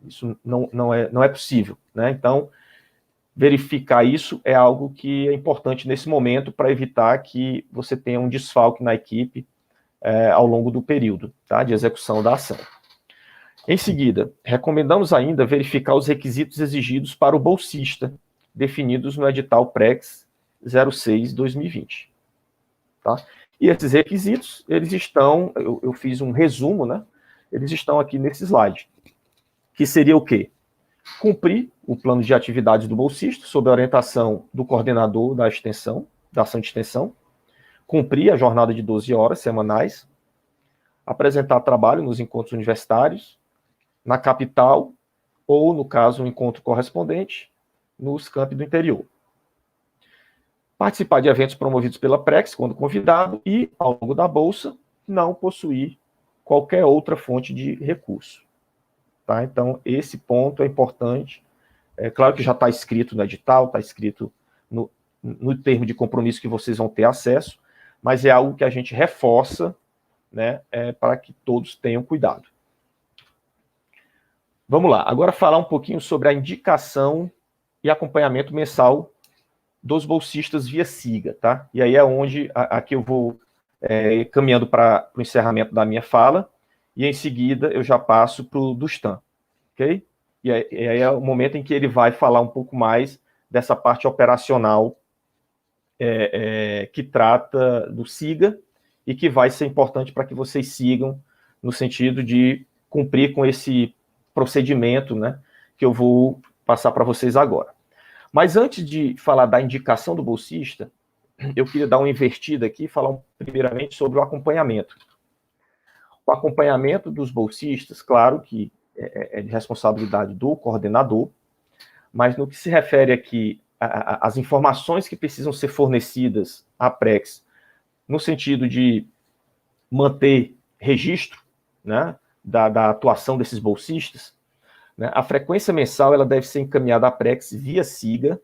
isso não é possível, né? Então, verificar isso é algo que é importante nesse momento para evitar que você tenha um desfalque na equipe ao longo do período, tá, de execução da ação. Em seguida, recomendamos ainda verificar os requisitos exigidos para o bolsista, definidos no edital PREX 06/2020. Tá? E esses requisitos, eles estão, eu fiz um resumo, né? Eles estão aqui nesse slide. Que seria o quê? Cumprir o plano de atividades do bolsista, sob a orientação do coordenador da extensão, da ação de extensão, cumprir a jornada de 12 horas semanais, apresentar trabalho nos encontros universitários, na capital, ou, no caso, um encontro correspondente, nos campi do interior. Participar de eventos promovidos pela PREX, quando convidado, e, ao longo da bolsa, não possuir qualquer outra fonte de recurso. Tá? Então, esse ponto é importante. É claro que já está escrito no edital, está escrito no termo de compromisso que vocês vão ter acesso, mas é algo que a gente reforça, né, para que todos tenham cuidado. Vamos lá, agora falar um pouquinho sobre a indicação e acompanhamento mensal dos bolsistas via SIGA, tá? E aí é onde aqui eu vou caminhando para o encerramento da minha fala, e em seguida eu já passo para o Dustan, ok? E aí é o momento em que ele vai falar um pouco mais dessa parte operacional que trata do SIGA e que vai ser importante para que vocês sigam no sentido de cumprir com esse procedimento, né, que eu vou passar para vocês agora. Mas antes de falar da indicação do bolsista, eu queria dar uma invertida aqui e falar primeiramente sobre o acompanhamento. O acompanhamento dos bolsistas, claro que é de responsabilidade do coordenador, mas no que se refere aqui às informações que precisam ser fornecidas à PREX, no sentido de manter registro, né, da atuação desses bolsistas, né, a frequência mensal ela deve ser encaminhada à PREX via SIGA.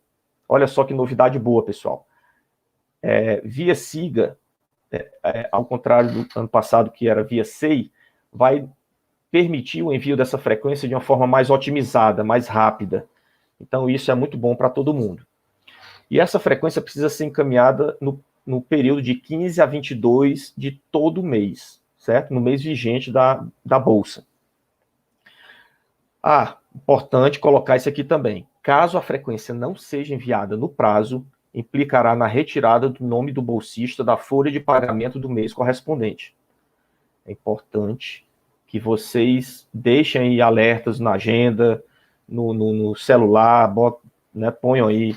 Olha só que novidade boa, pessoal. Via SIGA, ao contrário do ano passado, que era via SEI, vai permitir o envio dessa frequência de uma forma mais otimizada, mais rápida. Então, isso é muito bom para todo mundo. E essa frequência precisa ser encaminhada no período de 15 a 22 de todo mês, certo? No mês vigente da Bolsa. Importante colocar isso aqui também. Caso a frequência não seja enviada no prazo, implicará na retirada do nome do bolsista da folha de pagamento do mês correspondente. É importante que vocês deixem aí alertas na agenda, no celular, né, ponham aí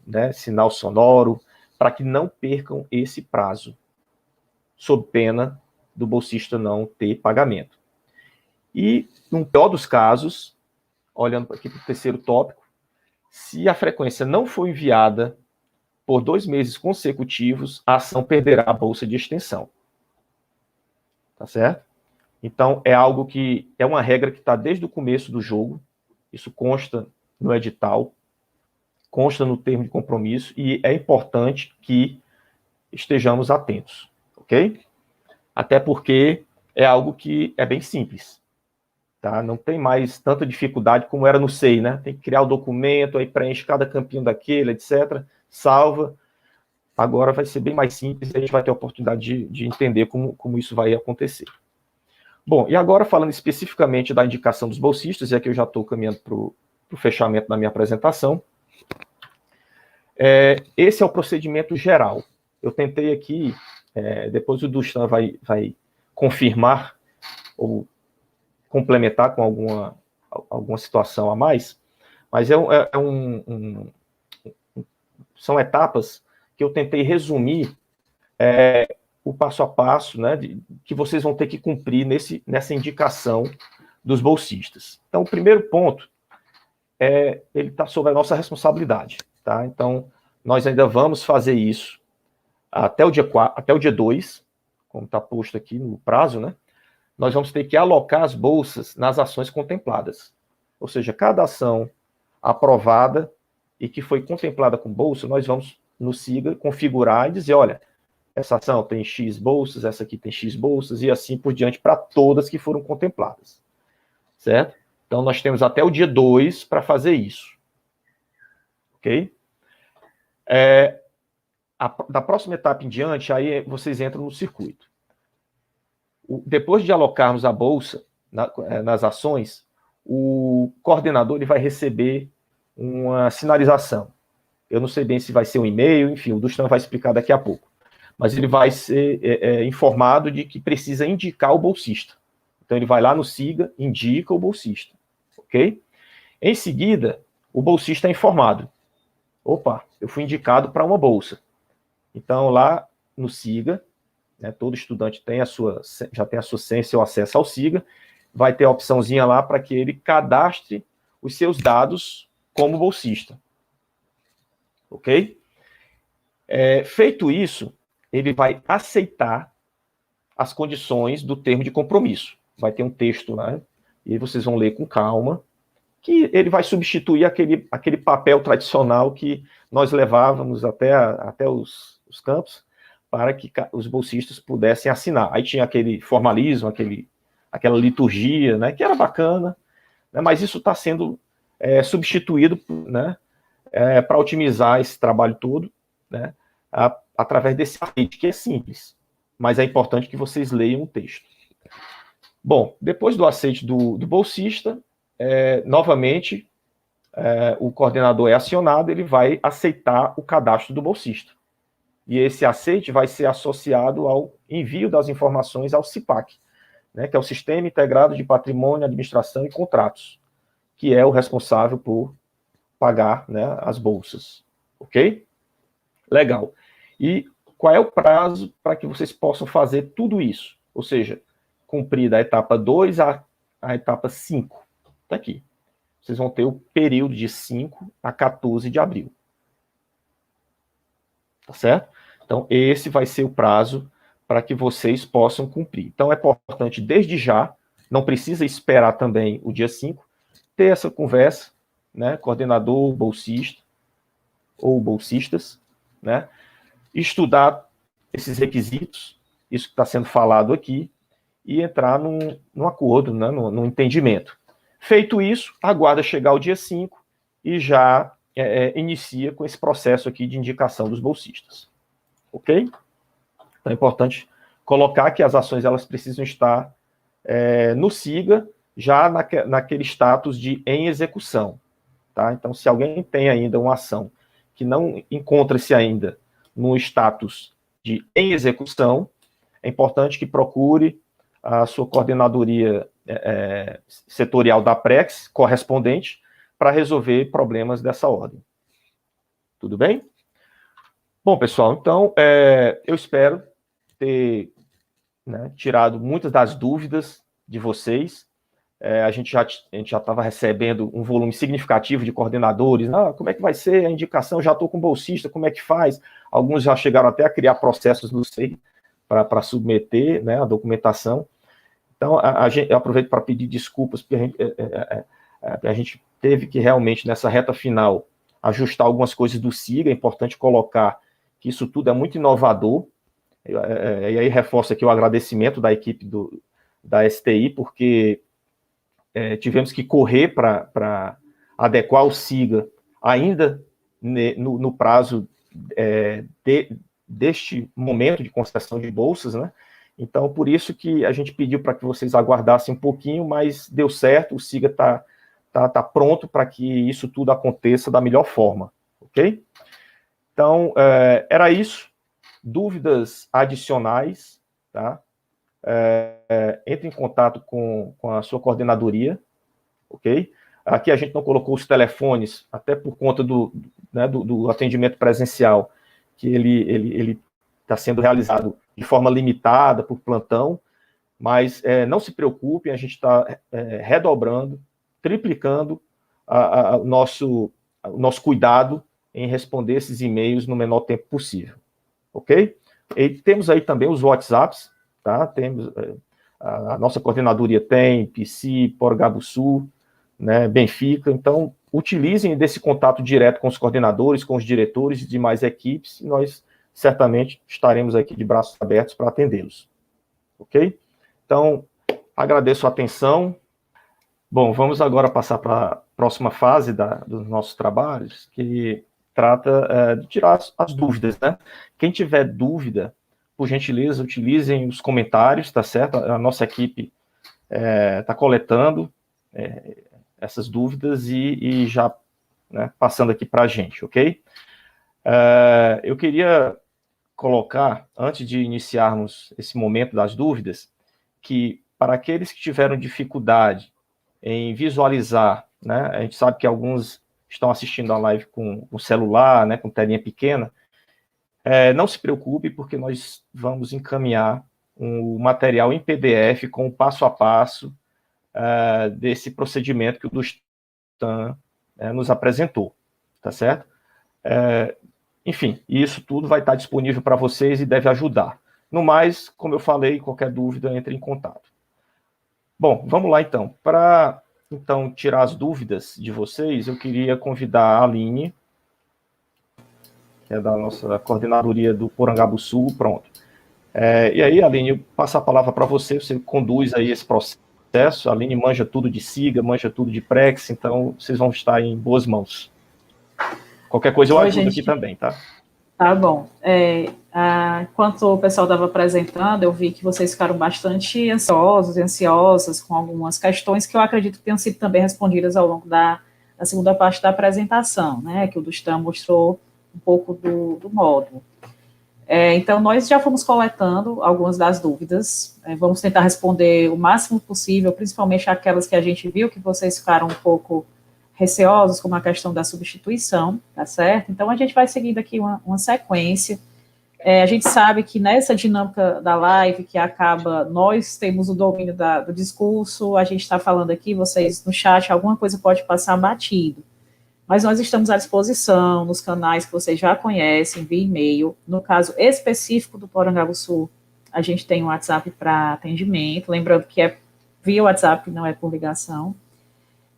né, sinal sonoro, para que não percam esse prazo, sob pena do bolsista não ter pagamento. E, no pior dos casos, olhando aqui para o terceiro tópico, se a frequência não for enviada por 2 meses consecutivos, a ação perderá a bolsa de extensão. tá certo? Então, é algo que é uma regra que está desde o começo do jogo, isso consta no edital, consta no termo de compromisso, e é importante que estejamos atentos, ok? Até porque é algo que é bem simples, tá? Não tem mais tanta dificuldade como era no SEI, né? Tem que criar o documento, aí preenche cada campinho daquele, etc., salva. Agora vai ser bem mais simples, a gente vai ter a oportunidade de entender como isso vai acontecer. Bom, e agora falando especificamente da indicação dos bolsistas, e aqui eu já estou caminhando para o fechamento da minha apresentação, esse é o procedimento geral. Eu tentei aqui, depois o Dustan vai confirmar ou complementar com alguma situação a mais, mas são etapas que eu tentei resumir o passo a passo, né, que vocês vão ter que cumprir nessa indicação dos bolsistas. Então, o primeiro ponto ele está sob a nossa responsabilidade, tá? Então, nós ainda vamos fazer isso até o dia 2, como está posto aqui no prazo, né? Nós vamos ter que alocar as bolsas nas ações contempladas. Ou seja, cada ação aprovada e que foi contemplada com bolsa, nós vamos no SIGA configurar e dizer, olha, essa ação tem X bolsas, essa aqui tem X bolsas, e assim por diante para todas que foram contempladas. Certo? Então, nós temos até o dia 2 para fazer isso. Ok? Da próxima etapa em diante, aí vocês entram no circuito. Depois de alocarmos a bolsa nas ações, o coordenador ele vai receber uma sinalização. Eu não sei bem se vai ser um e-mail, enfim, o Dustan vai explicar daqui a pouco. Mas ele vai ser informado de que precisa indicar o bolsista. Então, ele vai lá no SIGA, indica o bolsista. Ok? Em seguida, o bolsista é informado. Opa, eu fui indicado para uma bolsa. Então, lá no SIGA, né, todo estudante já tem a sua senha, seu acesso ao SIGA, vai ter a opçãozinha lá para que ele cadastre os seus dados como bolsista. Ok? Feito isso, ele vai aceitar as condições do termo de compromisso. Vai ter um texto lá, e vocês vão ler com calma, que ele vai substituir aquele papel tradicional que nós levávamos até os campos, para que os bolsistas pudessem assinar. Aí tinha aquele formalismo, aquela liturgia, né, que era bacana, né, mas isso está sendo substituído, né, para otimizar esse trabalho todo, né, através desse aceite, que é simples, mas é importante que vocês leiam o texto. Bom, depois do aceite do bolsista, novamente, o coordenador é acionado, ele vai aceitar o cadastro do bolsista. E esse aceite vai ser associado ao envio das informações ao CIPAC, né, que é o Sistema Integrado de Patrimônio, Administração e Contratos, que é o responsável por pagar, né, as bolsas. Ok? Legal. E qual é o prazo para que vocês possam fazer tudo isso? Ou seja, cumprir da etapa 2 à etapa 5. Está aqui. Vocês vão ter o período de 5 a 14 de abril. Tá certo? Então, esse vai ser o prazo para que vocês possam cumprir. Então, é importante, desde já, não precisa esperar também o dia 5, ter essa conversa, né, coordenador, bolsista, ou bolsistas, né, estudar esses requisitos, isso que está sendo falado aqui, e entrar num acordo, né, num entendimento. Feito isso, aguarda chegar o dia 5 e já inicia com esse processo aqui de indicação dos bolsistas. Ok? Então é importante colocar que as ações elas precisam estar no SIGA, já naquele status de em execução. Tá? Então, se alguém tem ainda uma ação que não encontra-se ainda no status de em execução, é importante que procure a sua coordenadoria setorial da Prex, correspondente, para resolver problemas dessa ordem. Tudo bem? Bom, pessoal, então, eu espero ter, né, tirado muitas das dúvidas de vocês. A gente já estava recebendo um volume significativo de coordenadores. Como é que vai ser a indicação? Já estou com bolsista, como é que faz? Alguns já chegaram até a criar processos no SEI para submeter, né, a documentação. Então, eu aproveito para pedir desculpas, porque a gente teve que realmente, nessa reta final, ajustar algumas coisas do SIGA. É importante colocar que isso tudo é muito inovador, e aí reforço aqui o agradecimento da equipe da STI, porque tivemos que correr para adequar o SIGA ainda no prazo deste momento de concessão de bolsas, né? Então, por isso que a gente pediu para que vocês aguardassem um pouquinho, mas deu certo, o SIGA está pronto para que isso tudo aconteça da melhor forma, ok? Então, era isso. Dúvidas adicionais, tá? Entre em contato com a sua coordenadoria, ok? Aqui a gente não colocou os telefones, até por conta do atendimento presencial, que ele está sendo realizado de forma limitada, por plantão, mas não se preocupem, a gente está redobrando, triplicando o nosso cuidado em responder esses e-mails no menor tempo possível, ok? E temos aí também os WhatsApps, tá? Temos, a nossa coordenadoria tem, PC, Porangabuçu, né, Benfica, então utilizem desse contato direto com os coordenadores, com os diretores e demais equipes, e nós certamente estaremos aqui de braços abertos para atendê-los, ok? Então, agradeço a atenção. Bom, vamos agora passar para a próxima fase dos nossos trabalhos, que trata de tirar as dúvidas, né? Quem tiver dúvida, por gentileza, utilizem os comentários, tá certo? A nossa equipe está coletando essas dúvidas e já, né, passando aqui para a gente, ok? Eu queria colocar, antes de iniciarmos esse momento das dúvidas, que para aqueles que tiveram dificuldade em visualizar, né, a gente sabe que alguns estão assistindo a live com o celular, né, com telinha pequena, não se preocupe, porque nós vamos encaminhar um material em PDF com o passo a passo desse procedimento que o Dustan nos apresentou, tá certo? Enfim, isso tudo vai estar disponível para vocês e deve ajudar. No mais, como eu falei, qualquer dúvida, entre em contato. Bom, vamos lá então. Para tirar as dúvidas de vocês, eu queria convidar a Aline, que é da nossa coordenadoria do Porangabuçu, pronto. E aí, Aline, eu passo a palavra para você conduz aí esse processo. A Aline manja tudo de SIGA, manja tudo de Prex, então vocês vão estar em boas mãos. Qualquer coisa eu ajudo aqui também, tá? Tá bom. Enquanto o pessoal estava apresentando, eu vi que vocês ficaram bastante ansiosos e ansiosas com algumas questões que eu acredito que tenham sido também respondidas ao longo da segunda parte da apresentação, né, que o Dustan mostrou um pouco do módulo. Então, nós já fomos coletando algumas das dúvidas, vamos tentar responder o máximo possível, principalmente aquelas que a gente viu que vocês ficaram um pouco receosos, como a questão da substituição, tá certo? Então, a gente vai seguindo aqui uma sequência. A gente sabe que nessa dinâmica da live, que acaba, nós temos o domínio do discurso, a gente está falando aqui, vocês no chat, alguma coisa pode passar batido. Mas nós estamos à disposição nos canais que vocês já conhecem, via e-mail. No caso específico do Porangabuçu, a gente tem um WhatsApp para atendimento, lembrando que é via WhatsApp, não é por ligação.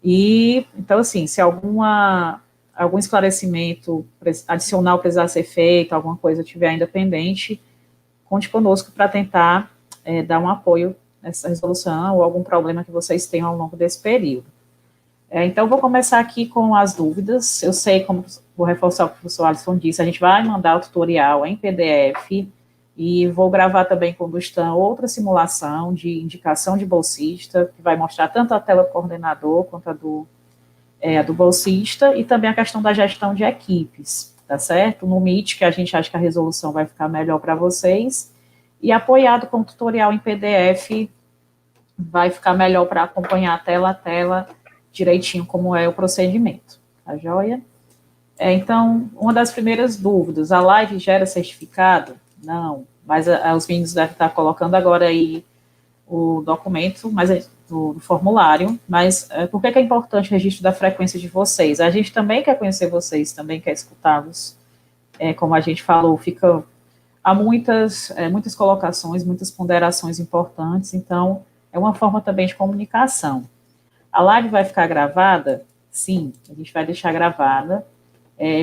E, então, assim, se algum esclarecimento adicional precisar ser feito, alguma coisa estiver ainda pendente, conte conosco para tentar dar um apoio nessa resolução ou algum problema que vocês tenham ao longo desse período. Então, vou começar aqui com as dúvidas. Eu sei, como vou reforçar o que o professor Alisson disse, a gente vai mandar o tutorial em PDF e vou gravar também com o Dustan outra simulação de indicação de bolsista, que vai mostrar tanto a tela do coordenador quanto a do bolsista, e também a questão da gestão de equipes, tá certo? No Meet, que a gente acha que a resolução vai ficar melhor para vocês, e apoiado com o tutorial em PDF, vai ficar melhor para acompanhar a tela direitinho como é o procedimento, tá joia? Então, uma das primeiras dúvidas, a live gera certificado? Não, mas os meninos devem estar colocando agora aí o documento, mas do formulário, mas por que é importante o registro da frequência de vocês? A gente também quer conhecer vocês, também quer escutá-los. Como a gente falou, há muitas colocações, muitas ponderações importantes, então é uma forma também de comunicação. A live vai ficar gravada? Sim, a gente vai deixar gravada.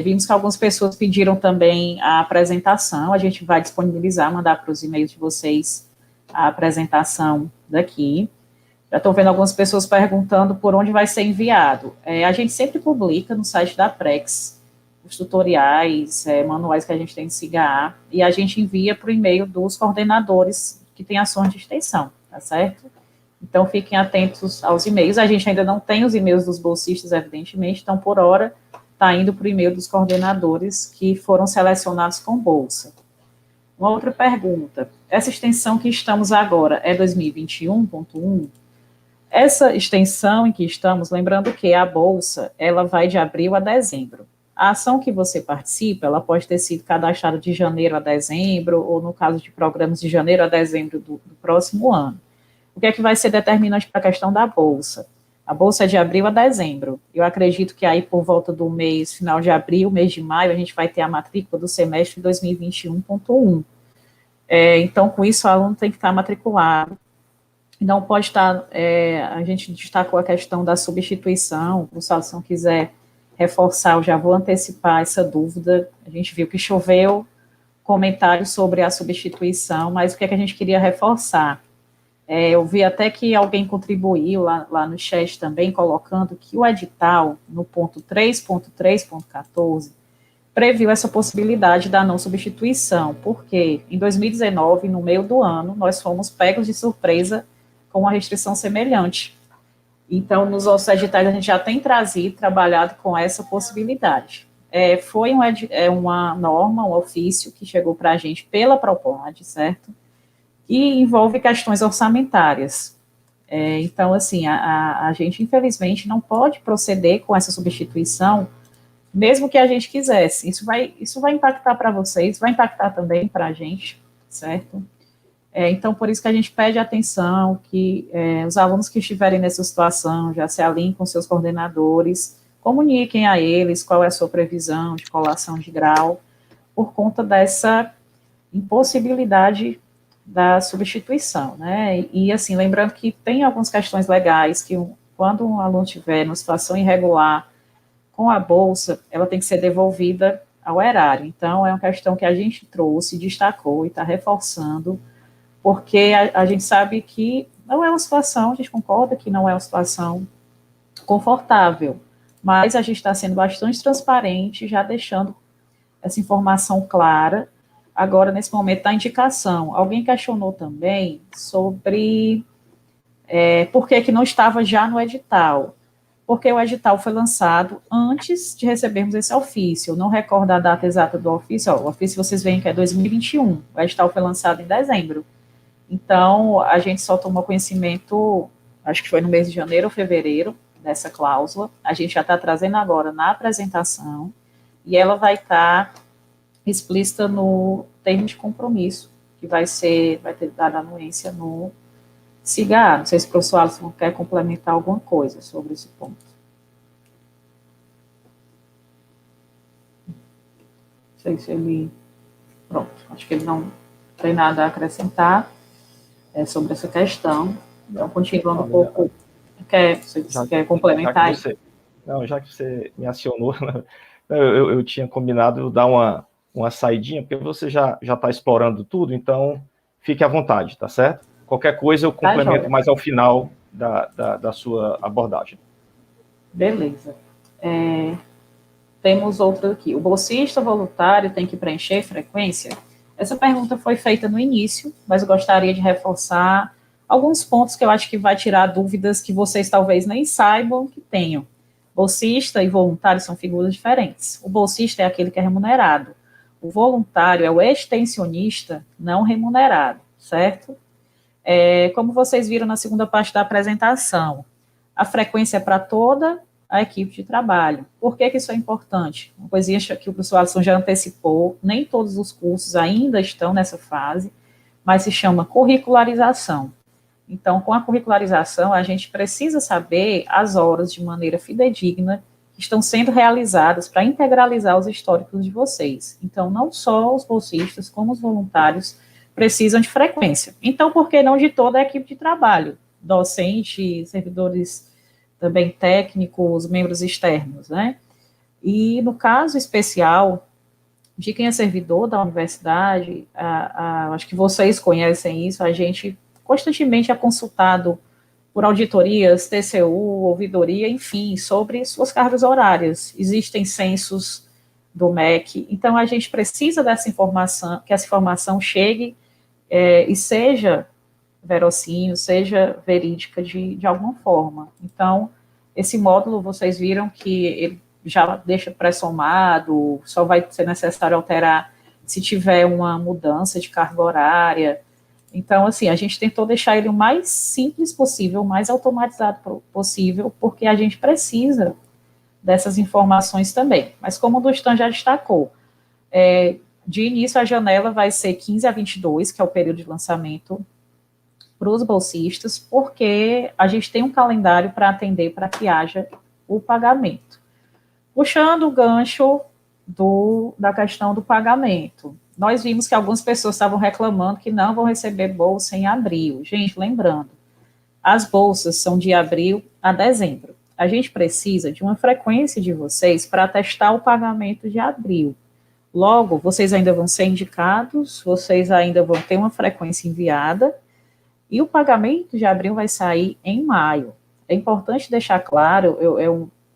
Vimos que algumas pessoas pediram também a apresentação, a gente vai disponibilizar, mandar para os e-mails de vocês a apresentação daqui. Já estou vendo algumas pessoas perguntando por onde vai ser enviado. A gente sempre publica no site da Prex os tutoriais, manuais que a gente tem de SIGA, e a gente envia para o e-mail dos coordenadores que têm ações de extensão, tá certo? Então, fiquem atentos aos e-mails. A gente ainda não tem os e-mails dos bolsistas, evidentemente, então, por hora, está indo para o e-mail dos coordenadores que foram selecionados com bolsa. Uma outra pergunta. Essa extensão que estamos agora é 2021.1? Essa extensão em que estamos, lembrando que a bolsa, ela vai de abril a dezembro. A ação que você participa, ela pode ter sido cadastrada de janeiro a dezembro, ou no caso de programas de janeiro a dezembro do próximo ano. O que é que vai ser determinante para a questão da bolsa? A bolsa é de abril a dezembro. Eu acredito que aí por volta do mês, final de abril, mês de maio, a gente vai ter a matrícula do semestre 2021.1. Então, com isso, o aluno tem que estar matriculado. Não pode estar, a gente destacou a questão da substituição, se a aluno quiser reforçar, eu já vou antecipar essa dúvida. A gente viu que choveu comentários sobre a substituição, mas o que é que a gente queria reforçar? Eu vi até que alguém contribuiu lá no chat também, colocando que o edital, no ponto 3.3.14, previu essa possibilidade da não substituição, porque em 2019, no meio do ano, nós fomos pegos de surpresa com uma restrição semelhante. Então, nos outros editais, a gente já tem trabalhado com essa possibilidade. Foi uma norma, um ofício que chegou para a gente pela Propod, certo? E envolve questões orçamentárias. Então, assim, a gente, infelizmente, não pode proceder com essa substituição, mesmo que a gente quisesse. Isso vai impactar para vocês, vai impactar também para a gente, certo? Então, por isso que a gente pede atenção, que os alunos que estiverem nessa situação já se alinhem com seus coordenadores, comuniquem a eles qual é a sua previsão de colação de grau, por conta dessa impossibilidade da substituição, né? E, assim, lembrando que tem algumas questões legais, que quando um aluno estiver numa situação irregular com a bolsa, ela tem que ser devolvida ao erário. Então, é uma questão que a gente trouxe, destacou e está reforçando, porque a gente sabe que não é uma situação, a gente concorda que não é uma situação confortável, mas a gente está sendo bastante transparente, já deixando essa informação clara. Agora, nesse momento da indicação, alguém questionou também sobre por que não estava já no edital. Porque o edital foi lançado antes de recebermos esse ofício. Eu não recordo a data exata do ofício. O ofício vocês veem que é 2021. O edital foi lançado em dezembro. Então, a gente só tomou conhecimento, acho que foi no mês de janeiro ou fevereiro, dessa cláusula. A gente já está trazendo agora na apresentação, e ela vai estar explícita no termo de compromisso, que vai ter dado anuência no SIGA. Não sei se o professor Alisson quer complementar alguma coisa sobre esse ponto. Não sei se ele... Pronto, acho que ele não tem nada a acrescentar sobre essa questão. Então, continuando um pouco... Você quer complementar aí? Já que você me acionou, eu tinha combinado dar uma saidinha, porque você já está explorando tudo, então fique à vontade, tá certo? Qualquer coisa eu complemento mais ao final da sua abordagem. Beleza. Temos outra aqui. O bolsista voluntário tem que preencher frequência? Essa pergunta foi feita no início, mas eu gostaria de reforçar alguns pontos que eu acho que vai tirar dúvidas que vocês talvez nem saibam que tenham. Bolsista e voluntário são figuras diferentes. O bolsista é aquele que é remunerado. O voluntário é o extensionista não remunerado, certo? Como vocês viram na segunda parte da apresentação, a frequência é para toda a equipe de trabalho. Por que isso é importante? Uma coisinha que o professor Alisson já antecipou, nem todos os cursos ainda estão nessa fase, mas se chama curricularização. Então, com a curricularização, a gente precisa saber as horas de maneira fidedigna que estão sendo realizadas para integralizar os históricos de vocês. Então, não só os bolsistas, como os voluntários precisam de frequência. Então, por que não de toda a equipe de trabalho? docente, servidores também técnicos, membros externos, né? E no caso especial de quem é servidor da universidade, acho que vocês conhecem isso, a gente constantemente é consultado por auditorias, TCU, ouvidoria, enfim, sobre suas cargas horárias. Existem censos do MEC, então a gente precisa dessa informação, que essa informação chegue e seja verossímil, seja verídica de alguma forma. Então, esse módulo, vocês viram que ele já deixa pré-somado, só vai ser necessário alterar se tiver uma mudança de carga horária. Então, assim, a gente tentou deixar ele o mais simples possível, o mais automatizado possível, porque a gente precisa dessas informações também. Mas como o Dustan já destacou, de início a janela vai ser 15 a 22, que é o período de lançamento para os bolsistas, porque a gente tem um calendário para atender para que haja o pagamento. Puxando o gancho da questão do pagamento, nós vimos que algumas pessoas estavam reclamando que não vão receber bolsa em abril. Gente, lembrando, as bolsas são de abril a dezembro. A gente precisa de uma frequência de vocês para testar o pagamento de abril. Logo, vocês ainda vão ser indicados, vocês ainda vão ter uma frequência enviada, e o pagamento de abril vai sair em maio. É importante deixar claro,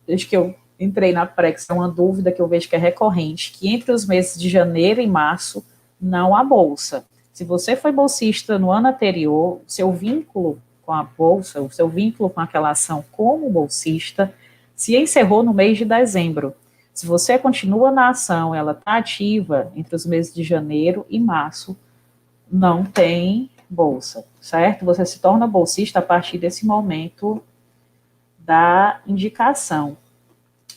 desde que eu entrei na Prex, é uma dúvida que eu vejo que é recorrente, que entre os meses de janeiro e março não há bolsa. Se você foi bolsista no ano anterior, seu vínculo com a bolsa, o seu vínculo com aquela ação como bolsista, se encerrou no mês de dezembro. Se você continua na ação, ela está ativa entre os meses de janeiro e março, não tem bolsa, certo? Você se torna bolsista a partir desse momento da indicação.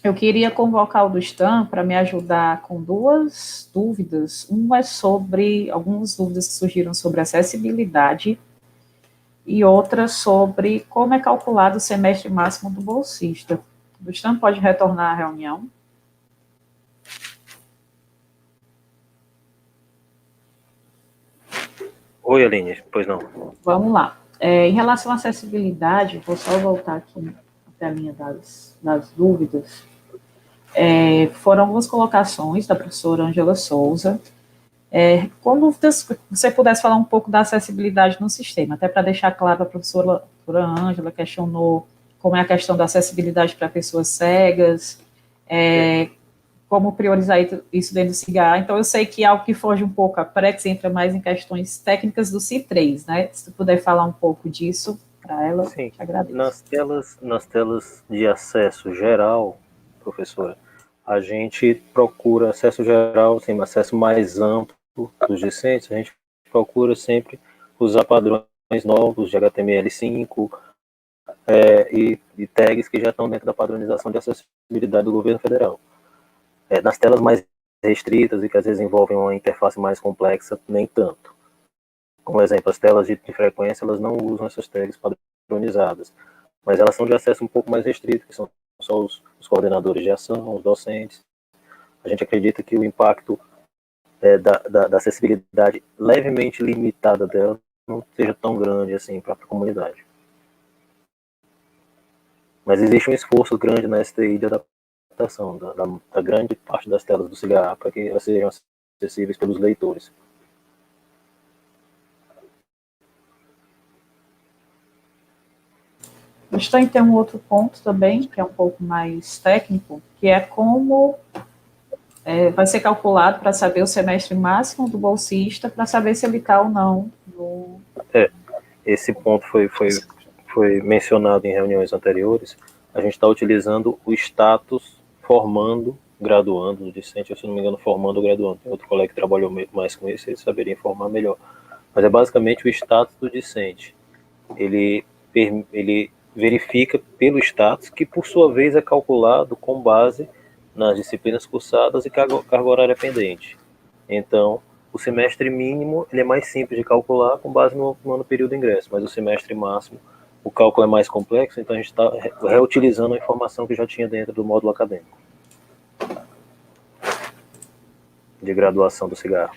Eu queria convocar o Dustan para me ajudar com duas dúvidas. Uma é sobre algumas dúvidas que surgiram sobre acessibilidade e outra sobre como é calculado o semestre máximo do bolsista. O Dustan pode retornar à reunião? Oi, Aline, pois não. Vamos lá. Em relação à acessibilidade, vou só voltar aqui até a linha das dúvidas. Foram algumas colocações da professora Ângela Souza. Como você pudesse falar um pouco da acessibilidade no sistema, até para deixar claro, a professora Ângela questionou como é a questão da acessibilidade para pessoas cegas, como priorizar isso dentro do CIGA. Então, eu sei que é algo que foge um pouco a Prex, entra mais em questões técnicas do CI3, né? Se tu puder falar um pouco disso para ela, sim, te agradeço. Nas telas de acesso geral, professora, a gente procura acesso geral, assim, um acesso mais amplo dos discentes, a gente procura sempre usar padrões novos de HTML5 e tags que já estão dentro da padronização de acessibilidade do governo federal. Nas telas mais restritas e que às vezes envolvem uma interface mais complexa, nem tanto. Como exemplo, as telas de frequência, elas não usam essas tags padronizadas, mas elas são de acesso um pouco mais restrito, que são só os coordenadores de ação, os docentes. A gente acredita que o impacto da acessibilidade levemente limitada dela não seja tão grande assim para a comunidade. Mas existe um esforço grande na STI de adaptação da grande parte das telas do CIGA para que elas sejam acessíveis pelos leitores. Mas tem um outro ponto também, que é um pouco mais técnico, que é como vai ser calculado para saber o semestre máximo do bolsista, para saber se ele está ou não no... Esse ponto foi mencionado em reuniões anteriores. A gente está utilizando o status formando, graduando, do discente, se não me engano, formando ou graduando. Tem outro colega que trabalhou mais com isso, ele saberia informar melhor. Mas é basicamente o status do discente. Ele verifica pelo status, que por sua vez é calculado com base nas disciplinas cursadas e carga horária pendente. Então, o semestre mínimo ele é mais simples de calcular com base no ano período de ingresso, mas o semestre máximo, o cálculo é mais complexo, então a gente está reutilizando a informação que já tinha dentro do módulo acadêmico de graduação do cigarro.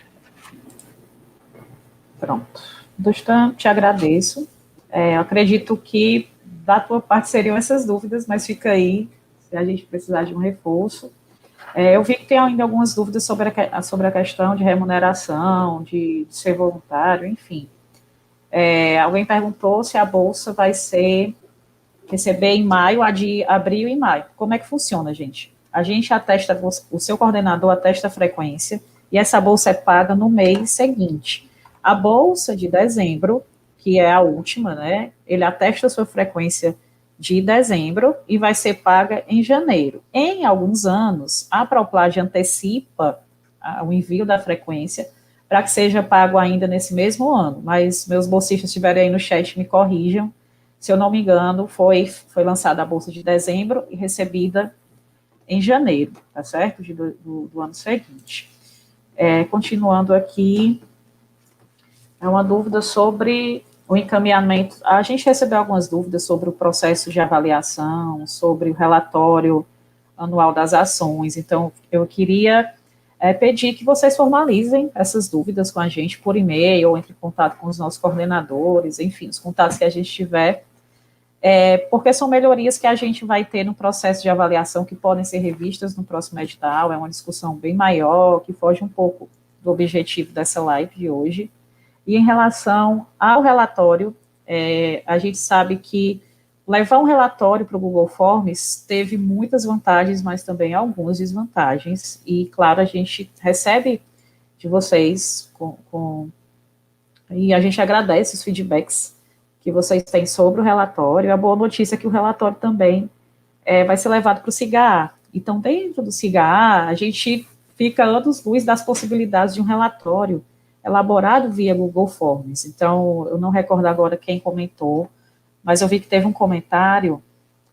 Pronto. Dustan, te agradeço. Eu acredito que da tua parte seriam essas dúvidas, mas fica aí, se a gente precisar de um reforço. Eu vi que tem ainda algumas dúvidas sobre a questão de remuneração, de ser voluntário, enfim. Alguém perguntou se a bolsa vai receber em maio, a de abril e maio. Como é que funciona, gente? A gente atesta, o seu coordenador atesta a frequência, e essa bolsa é paga no mês seguinte. A bolsa de dezembro, que é a última, né? Ele atesta a sua frequência de dezembro e vai ser paga em janeiro. Em alguns anos, a Proplage antecipa o envio da frequência para que seja pago ainda nesse mesmo ano, mas meus bolsistas estiverem aí no chat, me corrijam. Se eu não me engano, foi lançada a bolsa de dezembro e recebida em janeiro, tá certo? Do ano seguinte. Continuando aqui, é uma dúvida sobre o encaminhamento. A gente recebeu algumas dúvidas sobre o processo de avaliação, sobre o relatório anual das ações. Então, eu queria pedir que vocês formalizem essas dúvidas com a gente por e-mail, ou entre em contato com os nossos coordenadores, enfim, os contatos que a gente tiver, porque são melhorias que a gente vai ter no processo de avaliação que podem ser revistas no próximo edital. É uma discussão bem maior, que foge um pouco do objetivo dessa live de hoje. E em relação ao relatório, a gente sabe que levar um relatório para o Google Forms teve muitas vantagens, mas também algumas desvantagens. E, claro, a gente recebe de vocês, e a gente agradece os feedbacks que vocês têm sobre o relatório. A boa notícia é que o relatório também vai ser levado para o SIGA. Então, dentro do SIGA, a gente fica anos-luz das possibilidades de um relatório elaborado via Google Forms. Então, eu não recordo agora quem comentou, mas eu vi que teve um comentário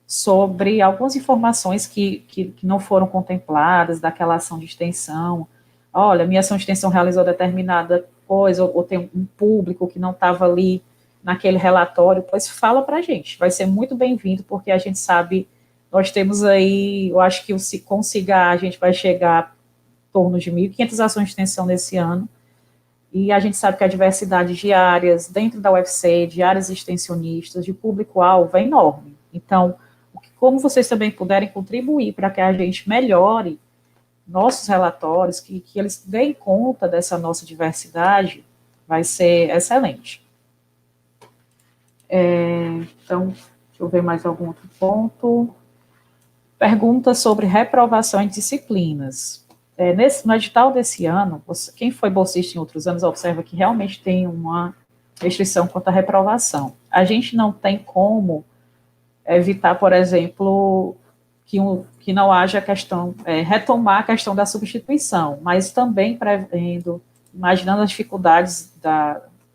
sobre algumas informações que não foram contempladas daquela ação de extensão. Olha, minha ação de extensão realizou determinada coisa, ou tem um público que não estava ali naquele relatório, pois fala para a gente. Vai ser muito bem-vindo, porque a gente sabe, nós temos aí, eu acho que com o SIGA a gente vai chegar em torno de 1.500 ações de extensão nesse ano, e a gente sabe que a diversidade de áreas dentro da UFC, de áreas extensionistas, de público-alvo é enorme. Então, como vocês também puderem contribuir para que a gente melhore nossos relatórios, que eles deem conta dessa nossa diversidade, vai ser excelente. Então, deixa eu ver mais algum outro ponto. Pergunta sobre reprovação em disciplinas. No edital desse ano, quem foi bolsista em outros anos observa que realmente tem uma restrição quanto à reprovação. A gente não tem como evitar, por exemplo, que não haja questão, retomar a questão da substituição, mas também prevendo, imaginando as dificuldades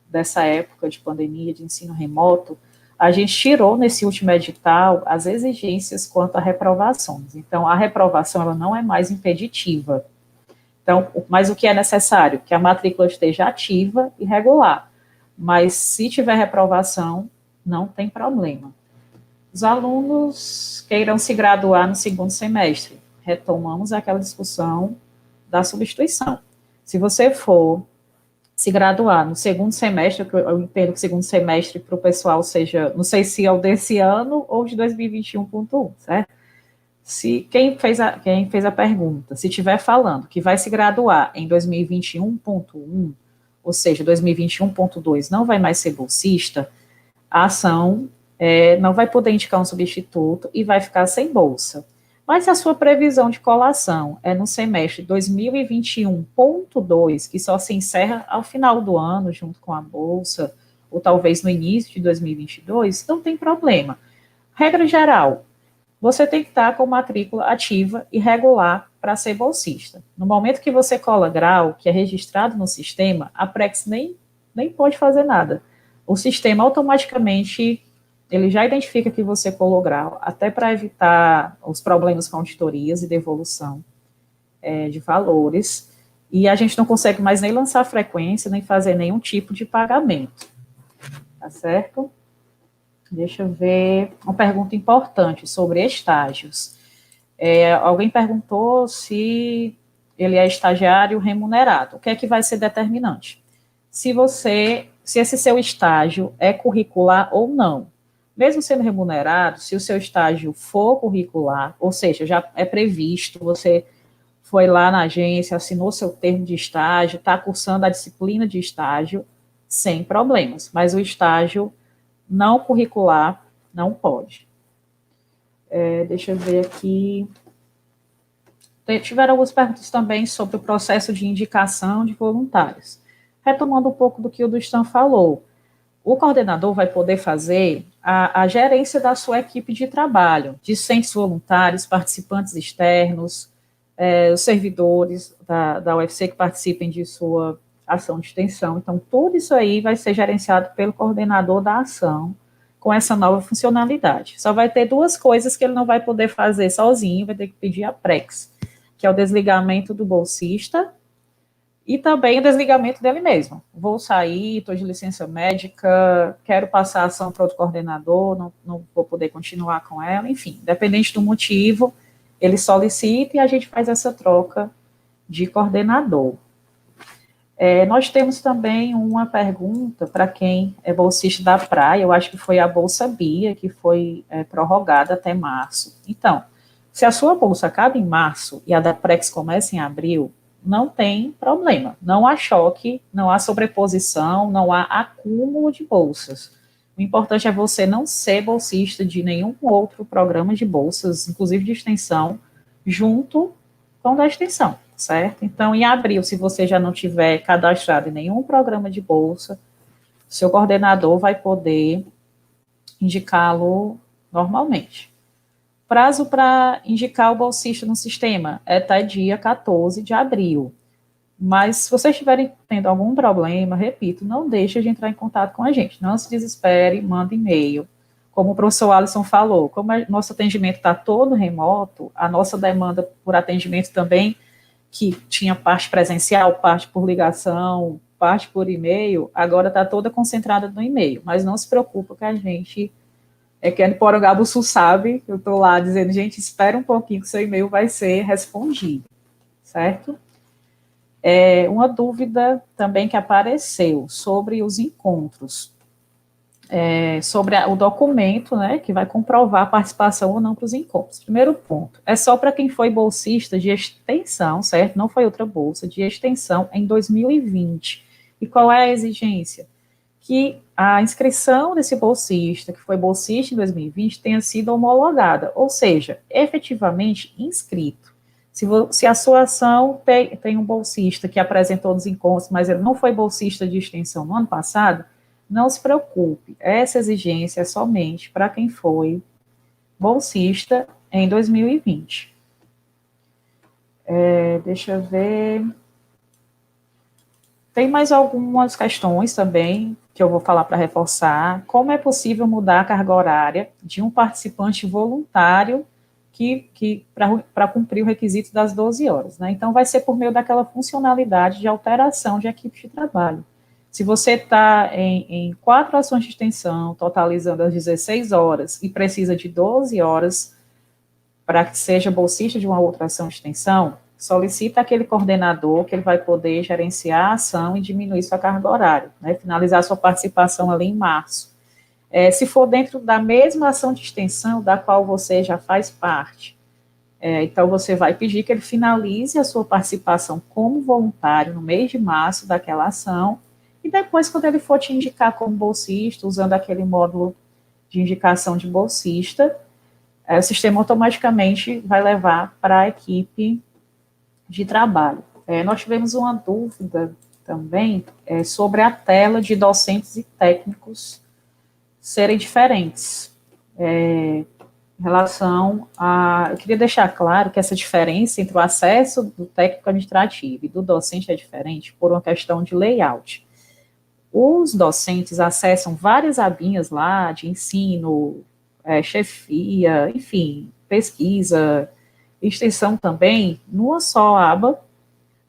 dessa época de pandemia, de ensino remoto, a gente tirou nesse último edital as exigências quanto a reprovações. Então, a reprovação ela não é mais impeditiva. Então, mas o que é necessário? Que a matrícula esteja ativa e regular. Mas se tiver reprovação, não tem problema. Os alunos queiram se graduar no segundo semestre. Retomamos aquela discussão da substituição. Se você for se graduar no segundo semestre, eu entendo que segundo semestre para o pessoal seja, não sei se é o desse ano ou de 2021.1, certo? Se quem fez a pergunta, se estiver falando que vai se graduar em 2021.1, ou seja, 2021.2 não vai mais ser bolsista, a ação não vai poder indicar um substituto e vai ficar sem bolsa. Mas se a sua previsão de colação é no semestre 2021.2, que só se encerra ao final do ano, junto com a bolsa, ou talvez no início de 2022, não tem problema. Regra geral, você tem que estar com matrícula ativa e regular para ser bolsista. No momento que você cola grau, que é registrado no sistema, a Prex nem pode fazer nada. O sistema automaticamente, ele já identifica que você colou grau, até para evitar os problemas com auditorias e devolução de valores, e a gente não consegue mais nem lançar frequência, nem fazer nenhum tipo de pagamento. Tá certo? Deixa eu ver, uma pergunta importante sobre estágios. Alguém perguntou se ele é estagiário remunerado. O que é que vai ser determinante? Se se esse seu estágio é curricular ou não. Mesmo sendo remunerado, se o seu estágio for curricular, ou seja, já é previsto, você foi lá na agência, assinou seu termo de estágio, está cursando a disciplina de estágio, sem problemas. Mas o estágio não curricular não pode. Deixa eu ver aqui. Tiveram algumas perguntas também sobre o processo de indicação de voluntários. Retomando um pouco do que o Dustan falou, o coordenador vai poder fazer a gerência da sua equipe de trabalho, discentes voluntários, participantes externos, os servidores da UFC que participem de sua ação de extensão. Então, tudo isso aí vai ser gerenciado pelo coordenador da ação, com essa nova funcionalidade. Só vai ter duas coisas que ele não vai poder fazer sozinho, vai ter que pedir a Prex, que é o desligamento do bolsista e também o desligamento dele mesmo. Vou sair, estou de licença médica, quero passar a ação para outro coordenador, não vou poder continuar com ela, enfim, independente do motivo, ele solicita e a gente faz essa troca de coordenador. Nós temos também uma pergunta para quem é bolsista da praia, eu acho que foi a Bolsa Bia, que foi prorrogada até março. Então, se a sua bolsa acaba em março e a da Prex começa em abril, não tem problema, não há choque, não há sobreposição, não há acúmulo de bolsas. O importante é você não ser bolsista de nenhum outro programa de bolsas, inclusive de extensão, junto com o da extensão, certo? Então, em abril, se você já não tiver cadastrado em nenhum programa de bolsa, seu coordenador vai poder indicá-lo normalmente. Prazo para indicar o bolsista no sistema é até dia 14 de abril. Mas se vocês estiverem tendo algum problema, repito, não deixe de entrar em contato com a gente. Não se desespere, manda e-mail. Como o professor Alisson falou, como nosso atendimento está todo remoto, a nossa demanda por atendimento também, que tinha parte presencial, parte por ligação, parte por e-mail, agora está toda concentrada no e-mail. Mas não se preocupe que a gente... que a Porangabuçu sabe, eu estou lá dizendo, gente, espera um pouquinho que seu e-mail vai ser respondido, certo? Uma dúvida também que apareceu sobre os encontros, sobre o documento, né, que vai comprovar a participação ou não para os encontros. Primeiro ponto, é só para quem foi bolsista de extensão, certo? Não foi outra bolsa, de extensão em 2020. E qual é a exigência? Que a inscrição desse bolsista, que foi bolsista em 2020, tenha sido homologada, ou seja, efetivamente inscrito. Se a sua ação tem um bolsista que apresentou nos encontros, mas ele não foi bolsista de extensão no ano passado, não se preocupe, essa exigência é somente para quem foi bolsista em 2020. Deixa eu ver... Tem mais algumas questões também que eu vou falar para reforçar. Como é possível mudar a carga horária de um participante voluntário para cumprir o requisito das 12 horas? Né? Então, vai ser por meio daquela funcionalidade de alteração de equipe de trabalho. Se você está em 4 ações de extensão, totalizando as 16 horas, e precisa de 12 horas para que seja bolsista de uma outra ação de extensão, solicita aquele coordenador que ele vai poder gerenciar a ação e diminuir sua carga horária, né, finalizar sua participação ali em março. Se for dentro da mesma ação de extensão da qual você já faz parte, então você vai pedir que ele finalize a sua participação como voluntário no mês de março daquela ação, e depois, quando ele for te indicar como bolsista, usando aquele módulo de indicação de bolsista, o sistema automaticamente vai levar para a equipe de trabalho. Nós tivemos uma dúvida também sobre a tela de docentes e técnicos serem diferentes. Em relação a... Eu queria deixar claro que essa diferença entre o acesso do técnico administrativo e do docente é diferente por uma questão de layout. Os docentes acessam várias abinhas lá de ensino, chefia, enfim, pesquisa, extensão também, numa só aba,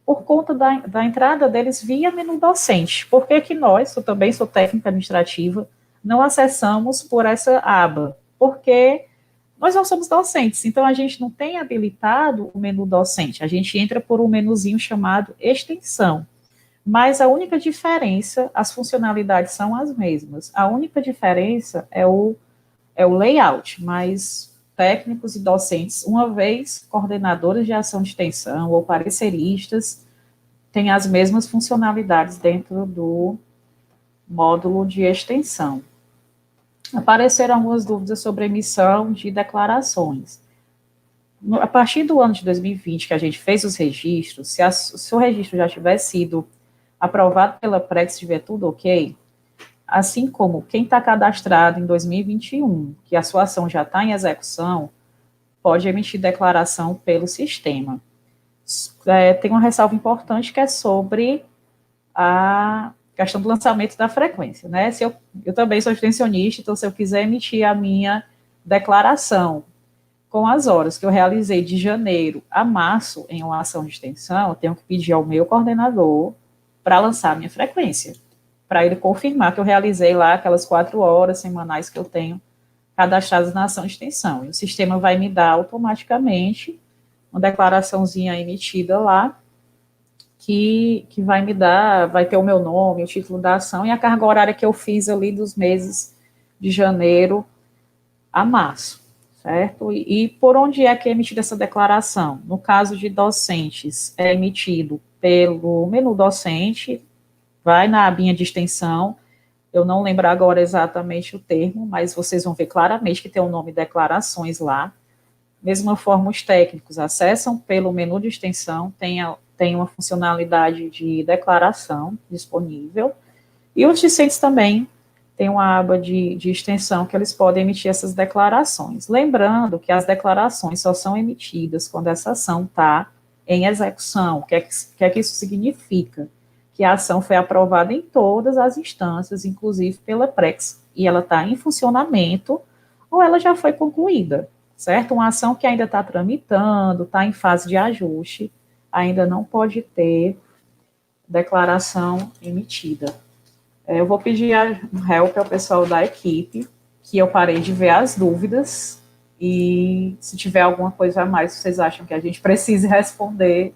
por conta da entrada deles via menu docente. Por que que nós, eu também sou técnica administrativa, não acessamos por essa aba? Porque nós não somos docentes, então a gente não tem habilitado o menu docente, a gente entra por um menuzinho chamado extensão. mas a única diferença, as funcionalidades são as mesmas. A única diferença é o layout, mas técnicos e docentes, uma vez coordenadores de ação de extensão ou pareceristas, têm as mesmas funcionalidades dentro do módulo de extensão. Apareceram algumas dúvidas sobre emissão de declarações. A partir do ano de 2020, que a gente fez os registros, se o registro já tiver sido aprovado pela PREC, se tiver tudo ok, assim como quem está cadastrado em 2021, que a sua ação já está em execução, pode emitir declaração pelo sistema. Tem uma ressalva importante que é sobre a questão do lançamento da frequência, né? Eu também sou extensionista, então se eu quiser emitir a minha declaração com as horas que eu realizei de janeiro a março em uma ação de extensão, eu tenho que pedir ao meu coordenador para lançar a minha frequência, para ele confirmar que eu realizei lá aquelas 4 horas semanais que eu tenho cadastradas na ação de extensão. E o sistema vai me dar automaticamente uma declaraçãozinha emitida lá, que vai me dar, vai ter o meu nome, o título da ação e a carga horária que eu fiz ali dos meses de janeiro a março, certo? E por onde é que é emitida essa declaração? No caso de docentes, é emitido pelo menu docente, vai na abinha de extensão, eu não lembro agora exatamente o termo, mas vocês vão ver claramente que tem o nome declarações lá. Mesma forma, os técnicos acessam pelo menu de extensão, tem uma funcionalidade de declaração disponível, e os discentes também têm uma aba de extensão que eles podem emitir essas declarações. Lembrando que as declarações só são emitidas quando essa ação está em execução. O que é que isso significa? Que a ação foi aprovada em todas as instâncias, inclusive pela PREX, e ela está em funcionamento, ou ela já foi concluída, certo? Uma ação que ainda está tramitando, está em fase de ajuste, ainda não pode ter declaração emitida. Eu vou pedir help ao pessoal da equipe, que eu parei de ver as dúvidas, e se tiver alguma coisa a mais, vocês acham que a gente precise responder,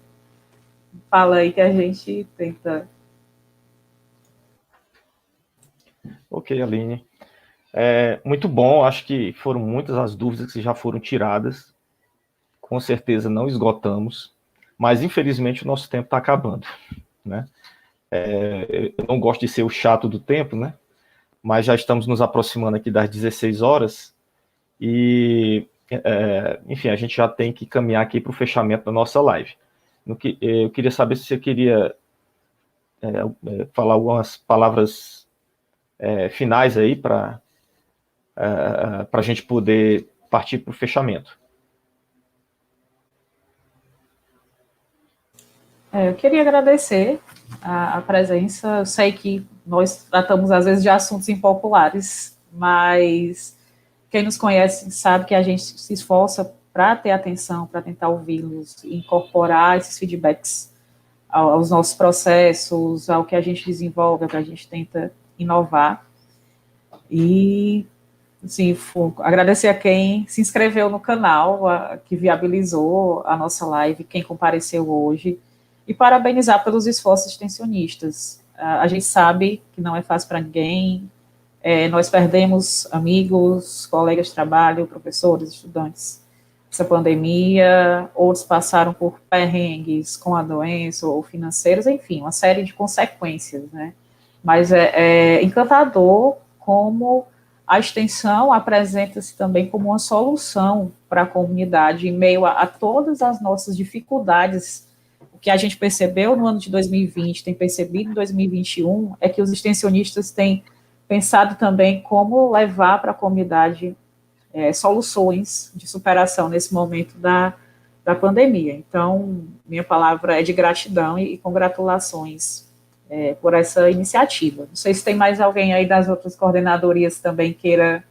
fala aí que a gente tenta. Ok, Aline. Muito bom, acho que foram muitas as dúvidas que já foram tiradas. Com certeza não esgotamos, mas infelizmente o nosso tempo está acabando, né? Eu não gosto de ser o chato do tempo, né? Mas já estamos nos aproximando aqui das 16 horas e, enfim, a gente já tem que caminhar aqui para o fechamento da nossa live. Eu queria saber se você queria falar algumas palavras finais aí para a gente poder partir para o fechamento. Eu queria agradecer a presença. Eu sei que nós tratamos, às vezes, de assuntos impopulares, mas quem nos conhece sabe que a gente se esforça para ter atenção, para tentar ouvi-los e incorporar esses feedbacks aos nossos processos, ao que a gente desenvolve, ao que a gente tenta inovar. E, assim, agradecer a quem se inscreveu no canal, que viabilizou a nossa live, quem compareceu hoje, e parabenizar pelos esforços extensionistas. A gente sabe que não é fácil para ninguém, nós perdemos amigos, colegas de trabalho, professores, estudantes, essa pandemia, outros passaram por perrengues com a doença ou financeiros, enfim, uma série de consequências, né? Mas é encantador como a extensão apresenta-se também como uma solução para a comunidade em meio a todas as nossas dificuldades. O que a gente percebeu no ano de 2020, tem percebido em 2021, é que os extensionistas têm pensado também como levar para a comunidade soluções de superação nesse momento da pandemia. Então, minha palavra é de gratidão e congratulações por essa iniciativa. Não sei se tem mais alguém aí das outras coordenadorias também queira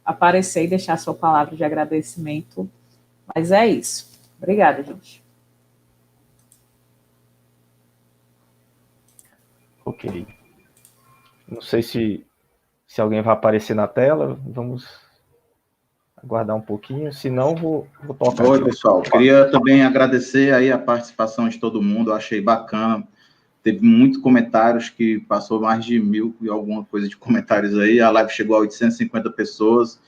aparecer e deixar sua palavra de agradecimento, mas é isso. Obrigada, gente. Ok. Não sei se alguém vai aparecer na tela, vamos aguardar um pouquinho, se não, vou tocar. Oi, pessoal. Queria também agradecer aí a participação de todo mundo, eu achei bacana teve muitos comentários, que passou mais de 1.000 e alguma coisa de comentários aí, a live chegou a 850 pessoas.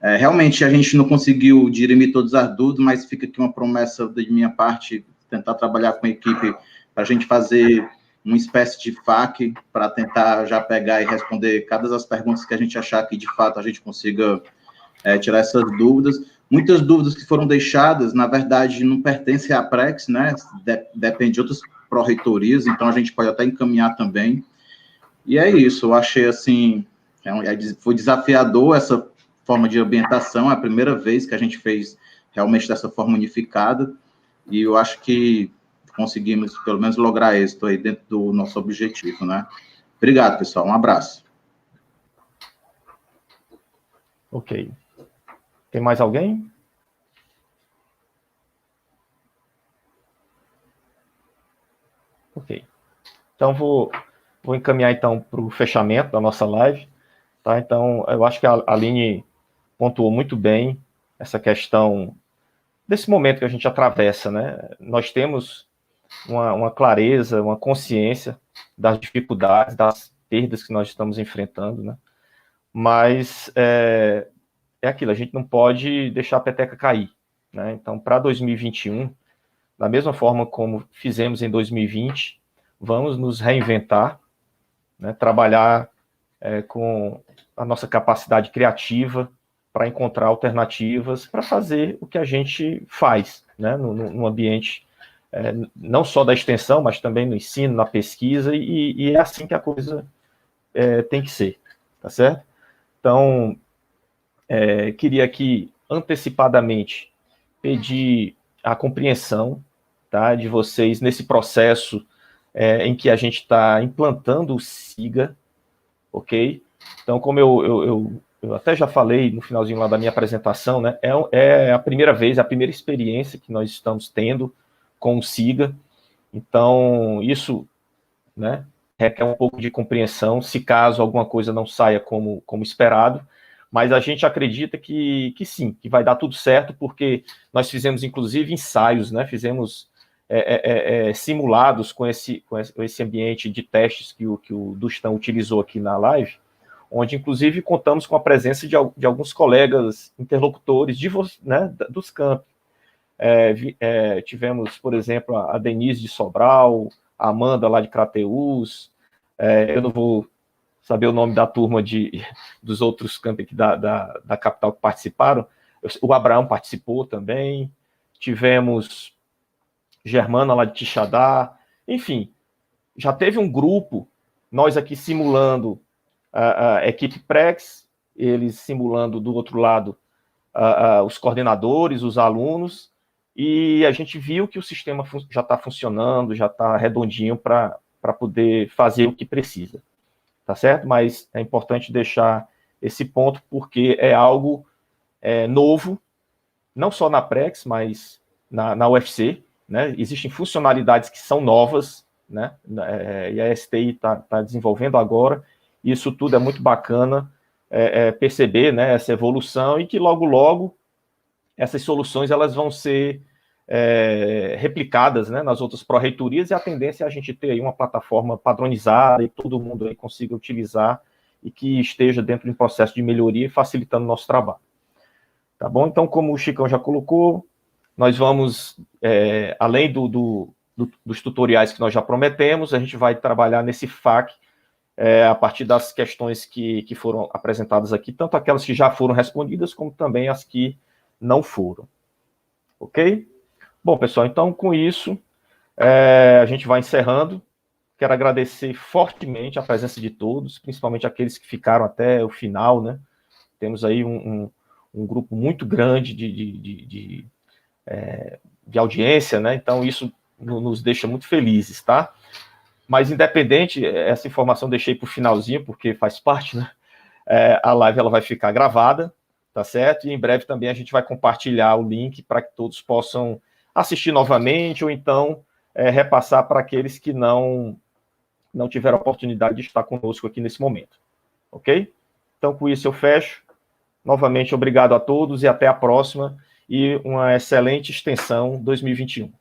Realmente, a gente não conseguiu dirimir todas as dúvidas, mas fica aqui uma promessa de minha parte, tentar trabalhar com a equipe para a gente fazer uma espécie de FAQ, para tentar já pegar e responder cada das perguntas que a gente achar que, de fato, a gente consiga tirar essas dúvidas. Muitas dúvidas que foram deixadas, na verdade, não pertencem à Prex, né? Depende de outras pró-reitorias, então a gente pode até encaminhar também. E é isso, eu achei, assim, foi desafiador essa forma de ambientação, é a primeira vez que a gente fez realmente dessa forma unificada, e eu acho que conseguimos, pelo menos, lograr êxito aí dentro do nosso objetivo, né? Obrigado, pessoal, um abraço. Ok. Tem mais alguém? Ok. Então, vou encaminhar, então, para o fechamento da nossa live. Tá? Então, eu acho que a Aline pontuou muito bem essa questão desse momento que a gente atravessa, né? Nós temos uma clareza, uma consciência das dificuldades, das perdas que nós estamos enfrentando, né? Mas é aquilo, a gente não pode deixar a peteca cair, né? Então, para 2021, da mesma forma como fizemos em 2020, vamos nos reinventar, né? Trabalhar com a nossa capacidade criativa para encontrar alternativas para fazer o que a gente faz, né? No ambiente não só da extensão, mas também no ensino, na pesquisa, e é assim que a coisa tem que ser, tá certo? Então, queria aqui, antecipadamente, pedir a compreensão, tá, de vocês nesse processo em que a gente está implantando o SIGA, ok? Então, como eu até já falei no finalzinho lá da minha apresentação, né, é a primeira vez, a primeira experiência que nós estamos tendo com o SIGA, então isso, né, requer um pouco de compreensão, se caso alguma coisa não saia como esperado, mas a gente acredita que sim, que vai dar tudo certo, porque nós fizemos, inclusive, ensaios, né, fizemos simulados com esse ambiente de testes que o Dustan utilizou aqui na live, onde, inclusive, contamos com a presença de alguns colegas interlocutores né, dos campos. Tivemos, por exemplo, a Denise de Sobral, a Amanda lá de Crateús, eu não vou saber o nome da turma dos outros campos aqui da capital que participaram, o Abraão participou também, tivemos Germana lá de Quixadá, enfim, já teve um grupo, nós aqui simulando a equipe Prex, eles simulando do outro lado os coordenadores, os alunos, e a gente viu que o sistema já está funcionando, já está redondinho para poder fazer o que precisa, tá certo? Mas é importante deixar esse ponto, porque é algo novo, não só na Prex, mas na UFC, né? Existem funcionalidades que são novas, né? E a STI está desenvolvendo agora, isso tudo é muito bacana perceber, né, essa evolução, e que logo essas soluções elas vão ser replicadas, né, nas outras pró-reitorias, e a tendência é a gente ter aí uma plataforma padronizada e todo mundo aí consiga utilizar e que esteja dentro de um processo de melhoria, facilitando o nosso trabalho. Tá bom? Então, como o Chicão já colocou, nós vamos, além dos tutoriais que nós já prometemos, a gente vai trabalhar nesse FAQ a partir das questões que foram apresentadas aqui, tanto aquelas que já foram respondidas, como também as que não foram. Ok? Bom, pessoal, então, com isso, a gente vai encerrando. Quero agradecer fortemente a presença de todos, principalmente aqueles que ficaram até o final, né? Temos aí um grupo muito grande de audiência, né? Então, isso nos deixa muito felizes, tá? Mas, independente, essa informação deixei para o finalzinho, porque faz parte, né? A live ela vai ficar gravada, tá certo? E em breve também a gente vai compartilhar o link para que todos possam assistir novamente, ou então repassar para aqueles que não tiveram a oportunidade de estar conosco aqui nesse momento. Ok? Então, com isso eu fecho. Novamente, obrigado a todos e até a próxima. E uma excelente extensão 2021.